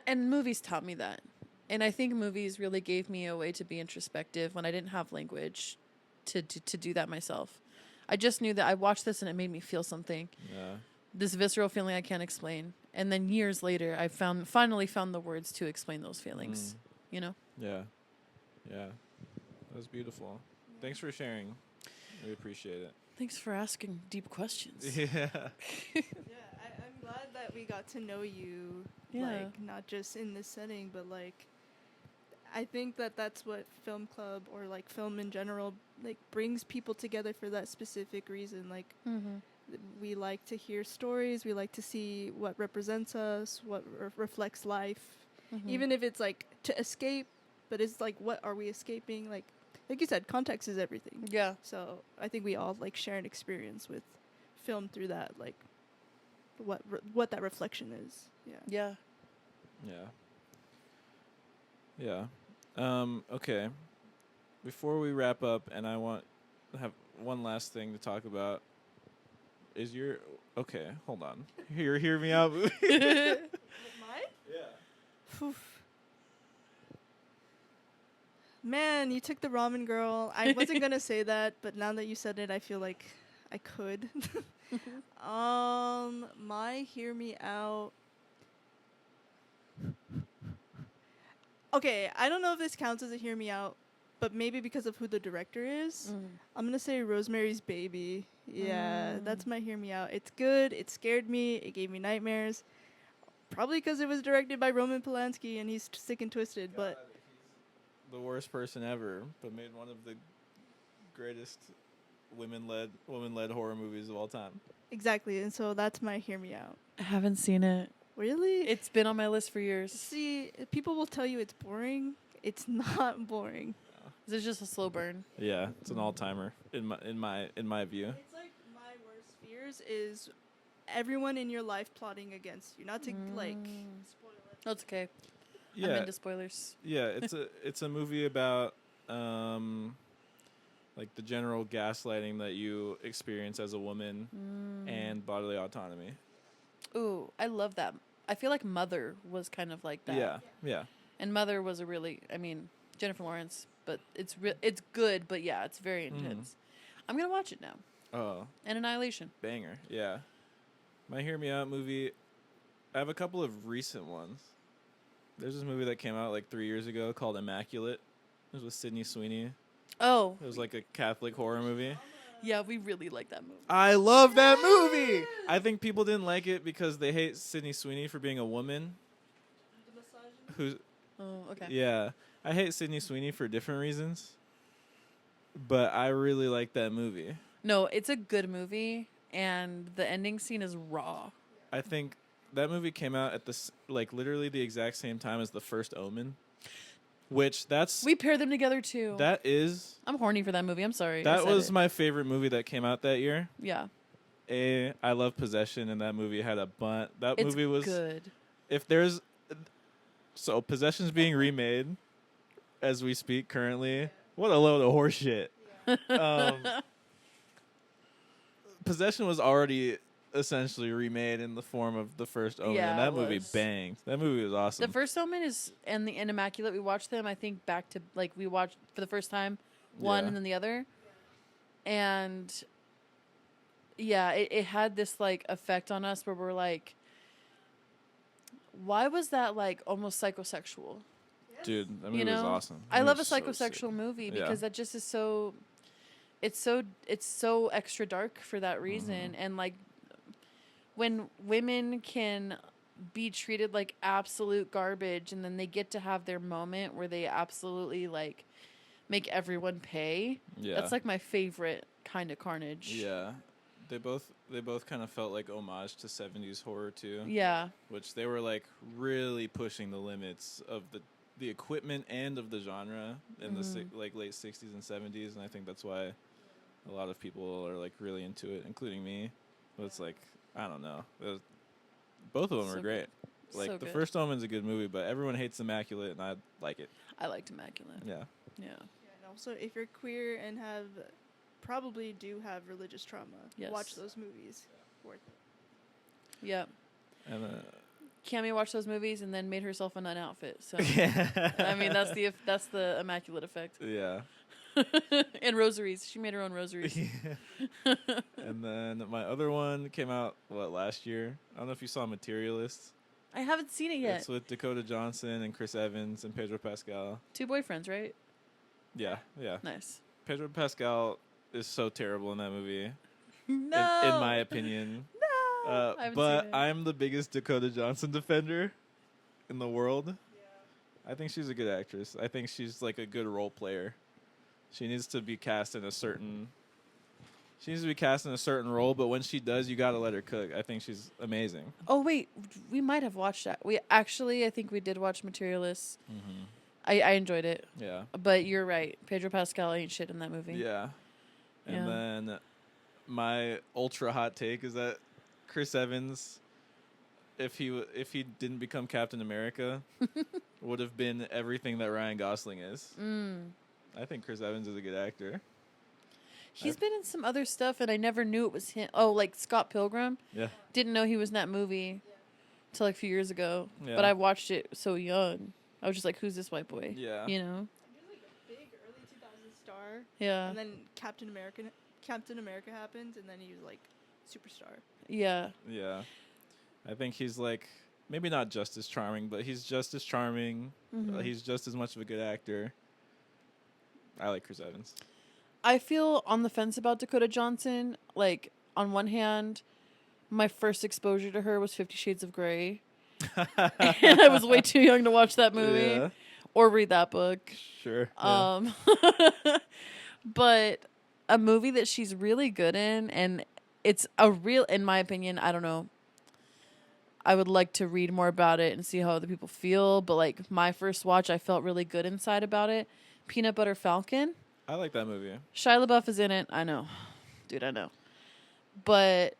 movies taught me that. And I think movies really gave me a way to be introspective when I didn't have language to do that myself. I just knew that I watched this and it made me feel something.
Yeah.
This visceral feeling I can't explain. And then years later, I finally found the words to explain those feelings. You know?
Yeah. Yeah. That was beautiful. Thanks for sharing. We appreciate it.
Thanks for asking deep questions.
Yeah.
Yeah, I'm glad that we got to know you,
Yeah.
like, not just in this setting, but, like, I think that that's what film club or, like, film in general, like, brings people together for that specific reason. Like, we like to hear stories. We like to see what represents us, what reflects life. Even if it's, like, to escape, but it's, like, what are we escaping? Like you said, context is everything.
Yeah.
So I think we all, like, share an experience with film through that, like, what that reflection is. Yeah.
Yeah.
Yeah. Okay. Before we wrap up, and I want to have one last thing to talk about, is okay, hold on. Hear me out.
Mine?
Yeah.
Oof. Man, you took the ramen girl. I wasn't gonna say that, but now that you said it, I feel like I could. My hear me out. Okay, I don't know if this counts as a hear me out, but maybe because of who the director is. I'm gonna say Rosemary's Baby. Yeah, that's my hear me out. It's good. It scared me. It gave me nightmares. Probably because it was directed by Roman Polanski and he's sick and twisted. But
the worst person ever, but made one of the greatest women-led horror movies of all time.
exactly, and so that's my hear me out.
I haven't seen it.
Really?
It's been on my list for years.
See, people will tell you it's boring. It's not boring.
Is it just a slow burn?
Yeah, it's an all-timer in my view.
It's like my worst fears is everyone in your life plotting against you. Not to like spoil it.
No, it's okay. I'm
Yeah,
into spoilers.
yeah. It's a movie about like the general gaslighting that you experience as a woman and bodily autonomy.
Ooh, I love that. I feel like Mother was kind of like that.
Yeah.
And Mother was a really, I mean, Jennifer Lawrence, but it's good, but yeah, it's very intense. I'm gonna watch it now.
Oh,
And Annihilation.
banger. Yeah. My Hear Me Out movie, I have a couple of recent ones. There's this movie that came out like 3 years ago called Immaculate. It was with Sydney Sweeney.
Oh,
It was like a Catholic horror movie.
yeah, we really like that movie.
I love that movie. I think people didn't like it because they hate Sydney Sweeney for being a woman. Who's
Oh, okay.
Yeah, I hate Sydney Sweeney for different reasons, but I really like that movie.
No, it's a good movie, and the ending scene is raw.
I think that movie came out at like literally the exact same time as The First Omen, which
We pair them together too. I'm horny for that movie. I'm sorry.
That was my favorite movie that came out that year.
Yeah.
I love Possession, and that movie had a bunt. That
It's
movie was
good.
If there's so Possession's being remade as we speak currently. What a load of horse shit. Possession was already essentially remade in the form of The First Omen,
Yeah,
and that
it
movie
was.
banged. That movie was awesome.
The First Omen and Immaculate. We watched them. I think back to like we watched for the first time one
Yeah.
and then the other, and yeah, it had this like effect on us where we're like, why was that like almost psychosexual?
Dude, that movie
You
was
know,
awesome.
I
It
love a
was so
psychosexual
sick.
movie
Yeah.
because that just is so. It's so extra dark for that reason, and like when women can be treated like absolute garbage, and then they get to have their moment where they absolutely like make everyone pay.
Yeah.
That's like my favorite kind of carnage.
Yeah. They both kind of felt like homage to 70s horror too.
Yeah.
Which they were like really pushing the limits of the equipment and of the genre in the like late 60s and 70s, and I think that's why a lot of people are like really into it, including me. But it's like, I don't know. Both of them
So
are great.
good.
Like
So
The
good.
First Omen's a good movie, but everyone hates Immaculate, and I like it.
I liked Immaculate.
Yeah.
Yeah.
Yeah, and also if you're queer and probably do have religious trauma,
Yes.
watch those movies. Worth it.
Yep.
And
Cammy watched those movies and then made herself a nun outfit. So
yeah.
I mean that's the Immaculate effect.
Yeah.
And rosaries. She made her own rosaries.
And then my other one came out last year. I don't know if you saw Materialist.
I haven't seen it yet.
It's with Dakota Johnson and Chris Evans and Pedro Pascal.
Two boyfriends, right?
Yeah.
Nice.
Pedro Pascal is so terrible in that movie,
No.
in my opinion.
No. I haven't
But
seen it.
I'm the biggest Dakota Johnson defender in the world. I think she's a good actress. I think she's like a good role player. She needs to be cast in a certain role, but when she does, you gotta let her cook. I think she's amazing.
Oh wait, we might have watched that. I think we did watch Materialists. I enjoyed it,
Yeah.
but you're right. Pedro Pascal ain't shit in that movie.
Yeah. And
Yeah.
then my ultra hot take is that Chris Evans, if he didn't become Captain America, would have been everything that Ryan Gosling is. I think Chris Evans is a good actor.
He's been in some other stuff, and I never knew it was him. Oh, like Scott Pilgrim.
Yeah.
Didn't know he was in that movie till like a few years ago.
Yeah.
But I watched it so young. I was just like, "Who's this white boy?"
Yeah.
You know.
He was like a big early 2000s star,
Yeah.
and then Captain America happened, and then he was like superstar.
Yeah.
Yeah. I think he's like maybe not just as charming, but he's just as charming. He's just as much of a good actor. I like Chris Evans.
I feel on the fence about Dakota Johnson. Like, on one hand, my first exposure to her was 50 Shades of Grey. and I was way too young to watch that movie
Yeah.
or read that book.
Sure. Yeah.
But a movie that she's really good in, and it's a real, in my opinion, I don't know. I would like to read more about it and see how other people feel. But like my first watch, I felt really good inside about it. Peanut Butter Falcon.
I like that movie.
Shia LaBeouf is in it. I know. Dude, I know. But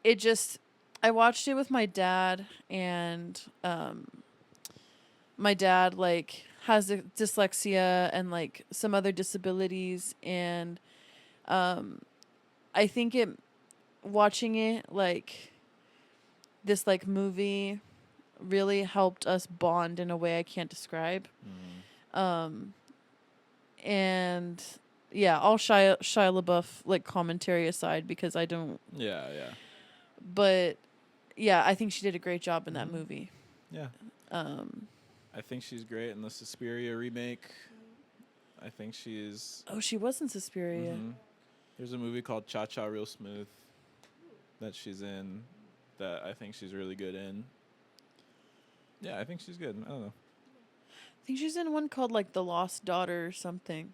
it just, I watched it with my dad, and my dad like has dyslexia and like some other disabilities, and I think watching it like this like movie really helped us bond in a way I can't describe. And yeah, all Shia LaBeouf like commentary aside, because I don't.
Yeah.
But yeah, I think she did a great job in that movie.
Yeah. I think she's great in the Suspiria remake. I think she's.
Oh, she was in Suspiria.
There's a movie called Cha Cha Real Smooth that she's in that I think she's really good in. Yeah, I think she's good. I don't know.
I think she's in one called like The Lost Daughter or something.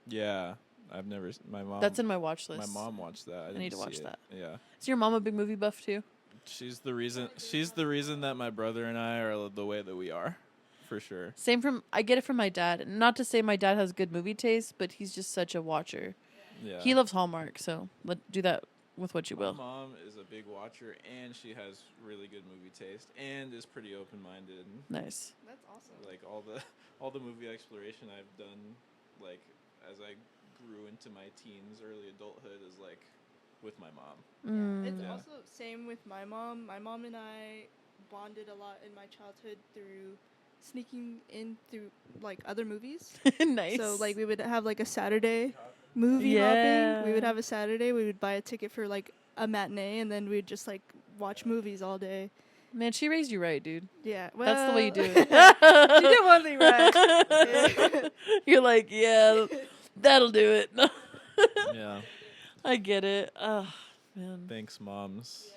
Yeah, I've never. My mom.
That's in my watch list.
My mom watched that.
I need to watch that.
Yeah.
Is your mom a big movie buff too?
She's the reason that my brother and I are the way that we are, for sure.
I get it from my dad. Not to say my dad has good movie taste, but he's just such a watcher.
Yeah.
He loves Hallmark, so do that with what you will.
My mom is a big watcher, and she has really good movie taste, and is pretty open-minded.
Nice.
That's awesome.
Like all the movie exploration I've done, like as I grew into my teens, early adulthood, is like with my mom.
It's
Yeah.
also same with my mom. My mom and I bonded a lot in my childhood through sneaking in through like other movies.
Nice.
So like we would have like a Saturday movie hopping. We would have a Saturday. We would buy a ticket for like a matinee, and then we'd just like watch movies all day.
Man, she raised you right, dude.
Yeah, well,
That's the way you do it.
She did one thing right.
You're like, yeah, that'll do it.
Yeah.
I get it. Oh, man.
Thanks, moms.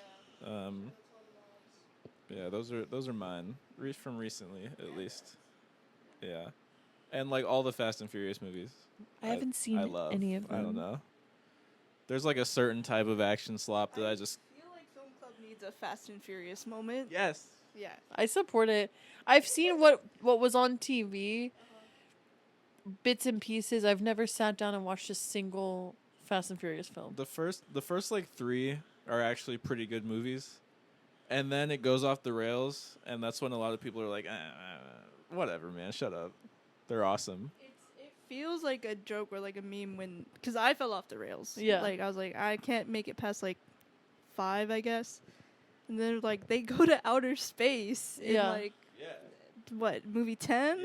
Yeah, those are mine. From recently, at least. Yeah, and like all the Fast and Furious movies.
I haven't seen
love.
any of them.
I don't know. There's like a certain type of action slop that I just.
I feel like Film Club needs a Fast and Furious moment.
Yes.
Yeah.
I support it. I've seen what was on TV, bits and pieces. I've never sat down and watched a single Fast and Furious film.
The first like 3 are actually pretty good movies, and then it goes off the rails, and that's when a lot of people are like, whatever, man, shut up. They're awesome.
It feels like a joke or like a meme because I fell off the rails.
Yeah.
Like I was like, I can't make it past like 5, I guess. And then like they go to outer space in like what, movie 10?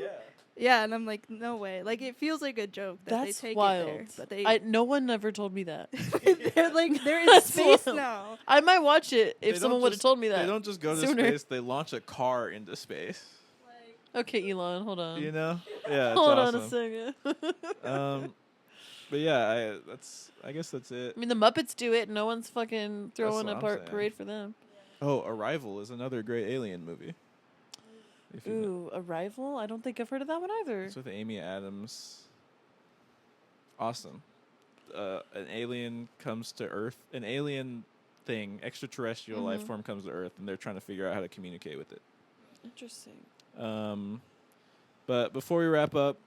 Yeah, and I'm like, no way. Like it feels like a joke that
That's
they take
wild.
it there. But
No one ever told me that.
they're in
That's
space
wild.
now.
I might watch it if
They
someone
don't
would have
just-
told me that.
They don't just go to
sooner.
space; they launch a car into space.
Okay, Elon, hold on.
You know? Yeah. It's
Hold
awesome.
on a second.
But yeah, I guess that's it.
I mean, the Muppets do it. No one's fucking throwing
what
a
I'm saying.
parade for them.
Oh, Arrival is another great alien movie. If you know.
Ooh, Arrival? I don't think I've heard of that one either.
It's with Amy Adams. Awesome. An alien comes to Earth. An alien thing, extraterrestrial life form comes to Earth, and they're trying to figure out how to communicate with it.
Interesting.
But before we wrap up,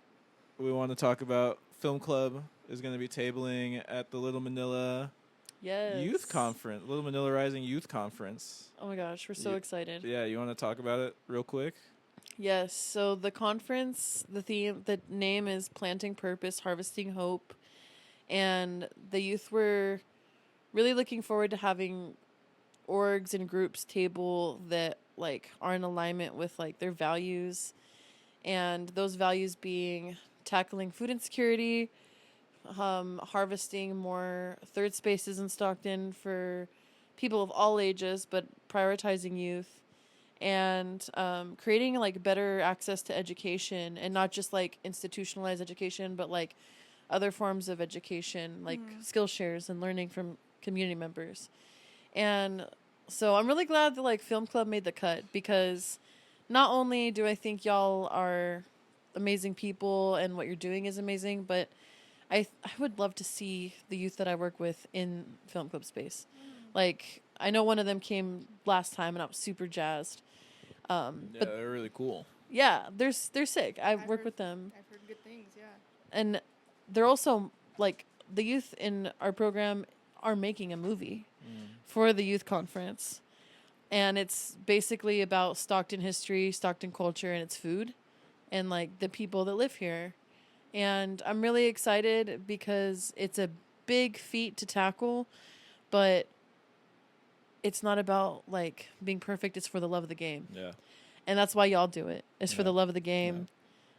we want to talk about Film Club is going to be tabling at the Little Manila
Yes.
Youth Conference, Little Manila Rising Youth Conference.
Oh my gosh, we're so excited.
Yeah, you want to talk about it real quick?
Yes. So the conference, the name is Planting Purpose, Harvesting Hope. And the youth were really looking forward to having orgs and groups table that like are in alignment with like their values, and those values being tackling food insecurity, harvesting more third spaces in Stockton for people of all ages, but prioritizing youth, and creating like better access to education, and not just like institutionalized education, but like other forms of education, like skill shares and learning from community members. And So I'm really glad that like Film Club made the cut, because not only do I think y'all are amazing people and what you're doing is amazing, but I would love to see the youth that I work with in Film Club space. Like, I know one of them came last time and I was super jazzed.
Yeah,
But
they're really cool.
yeah, they're sick. I've worked
heard-
with them.
I've heard good things. Yeah.
And they're also like, the youth in our program are making a movie for the youth conference. And it's basically about Stockton history, Stockton culture, and its food, and like the people that live here. And I'm really excited because it's a big feat to tackle, but it's not about like being perfect. It's for the love of the game.
Yeah.
And that's why y'all do it. It's for
Yeah.
the love of the game.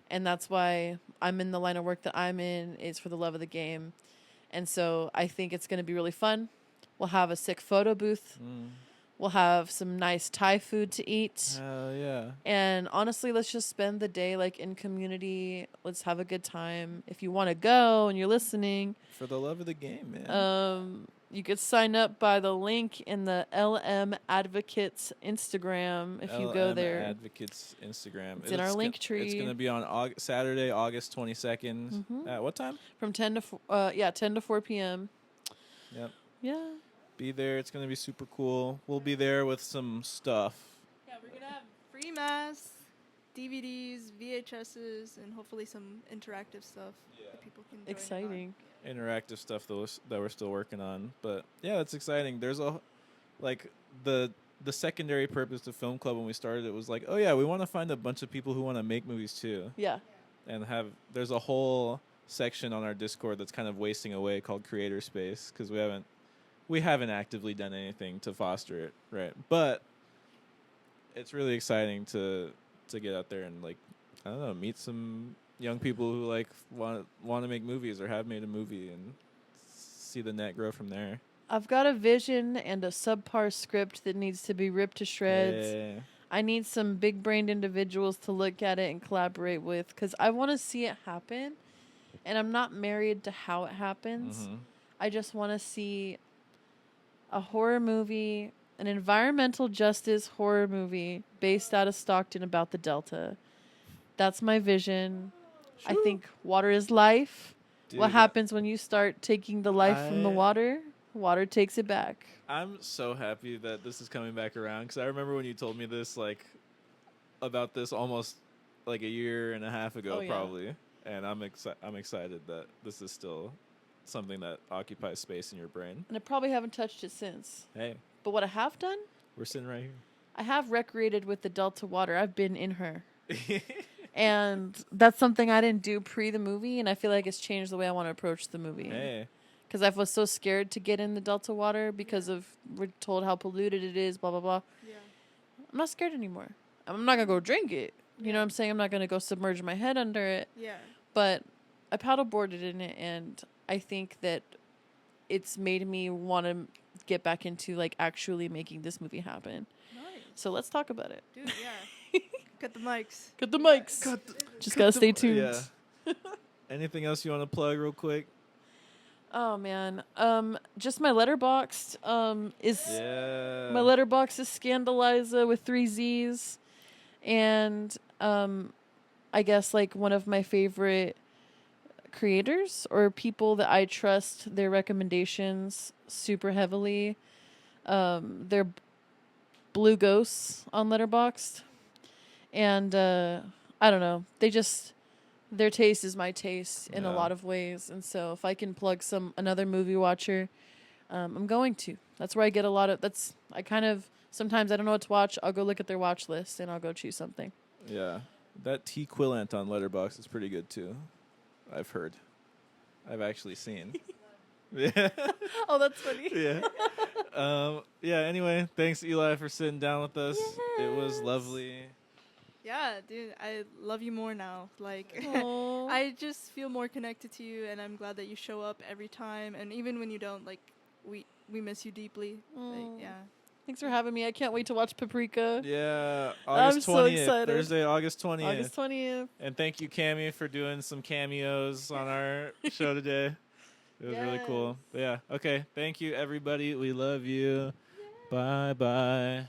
Yeah.
And that's why I'm in the line of work that I'm in. It's for the love of the game. And so I think it's going to be really fun. We'll have a sick photo booth. We'll have some nice Thai food to eat.
Hell yeah.
And honestly, let's just spend the day like in community. Let's have a good time. If you want to go and you're listening,
For the love of the game, man.
you could sign up by the link in the LM Advocates Instagram if you go
LM
there.
Advocates Instagram.
It's in our link tree.
It's going to be on Saturday, August 22nd. At what time?
From 10 to 4 p.m.
Yep.
Yeah.
Be there. It's going to be super cool. We'll be there with some stuff.
Yeah, we're gonna have free masks, DVDs, VHSs, and hopefully some interactive stuff that people can join in on.
Exciting.
Interactive stuff that we're still working on. But yeah, it's exciting. There's the secondary purpose to Film Club when we started it was like, oh yeah, we want to find a bunch of people who want to make movies too.
Yeah.
And there's a whole section on our Discord that's kind of wasting away called Creator Space, because we haven't actively done anything to foster it, right? But it's really exciting to get out there and like, I don't know, meet some young people who like want to make movies or have made a movie and see the net grow from there.
I've got a vision and a subpar script that needs to be ripped to shreds.
Yeah.
I need some big-brained individuals to look at it and collaborate with, because I want to see it happen. And I'm not married to how it happens. I just want to see a horror movie, an environmental justice horror movie based out of Stockton about the Delta. That's my vision. I think water is life.
Dude,
What happens when you start taking the life from the water? Water takes it back.
I'm so happy that this is coming back around, because I remember when you told me this, like, about this almost like a year and a half ago, probably. And I'm excited that this is still something that occupies space in your brain.
And I probably haven't touched it since.
Hey,
But what I have done,
we're sitting right
I have recreated with the Delta water. I've been in her. And that's something I didn't do pre the movie, and I feel like it's changed the way I want to approach the movie.
Hey.
Because I was so scared to get in the Delta water because we're told how polluted it is, blah, blah, blah.
Yeah.
I'm not scared anymore. I'm not going to go drink it. You know what I'm saying? I'm not going to go submerge my head under it.
Yeah.
But I paddleboarded in it, and I think that it's made me want to get back into, like, actually making this movie happen.
Nice.
So let's talk about it.
Dude, yeah. Cut the mics.
Cut the mics. Just got to stay tuned.
Yeah. Anything else you want to plug real quick?
Oh man, just my letterboxd is my letterbox is Scandaliza with 3 Z's, and I guess like one of my favorite creators or people that I trust their recommendations super heavily. They're Blue Ghosts on Letterboxd, and I don't know, their taste is my taste in a lot of ways. And so if I can plug another movie watcher, I'm going to. That's where I get a lot of, sometimes I don't know what to watch. I'll go look at their watch list and I'll go choose something.
Yeah. That T Quillant on Letterboxd is pretty good too. I've heard. I've actually seen. Yeah.
Oh, that's funny.
Yeah. Anyway, thanks Eli for sitting down with us. Yes. It was lovely.
Yeah, dude, I love you more now. Like, I just feel more connected to you, and I'm glad that you show up every time. And even when you don't, like, we miss you deeply. Like, yeah.
Thanks for having me. I can't wait to watch Paprika.
Yeah, August 20th. So
excited.
Thursday, August 20th.
August 20th.
And thank you, Cami, for doing some cameos on our show today. It was really cool. But yeah, okay. Thank you, everybody. We love you. Bye bye.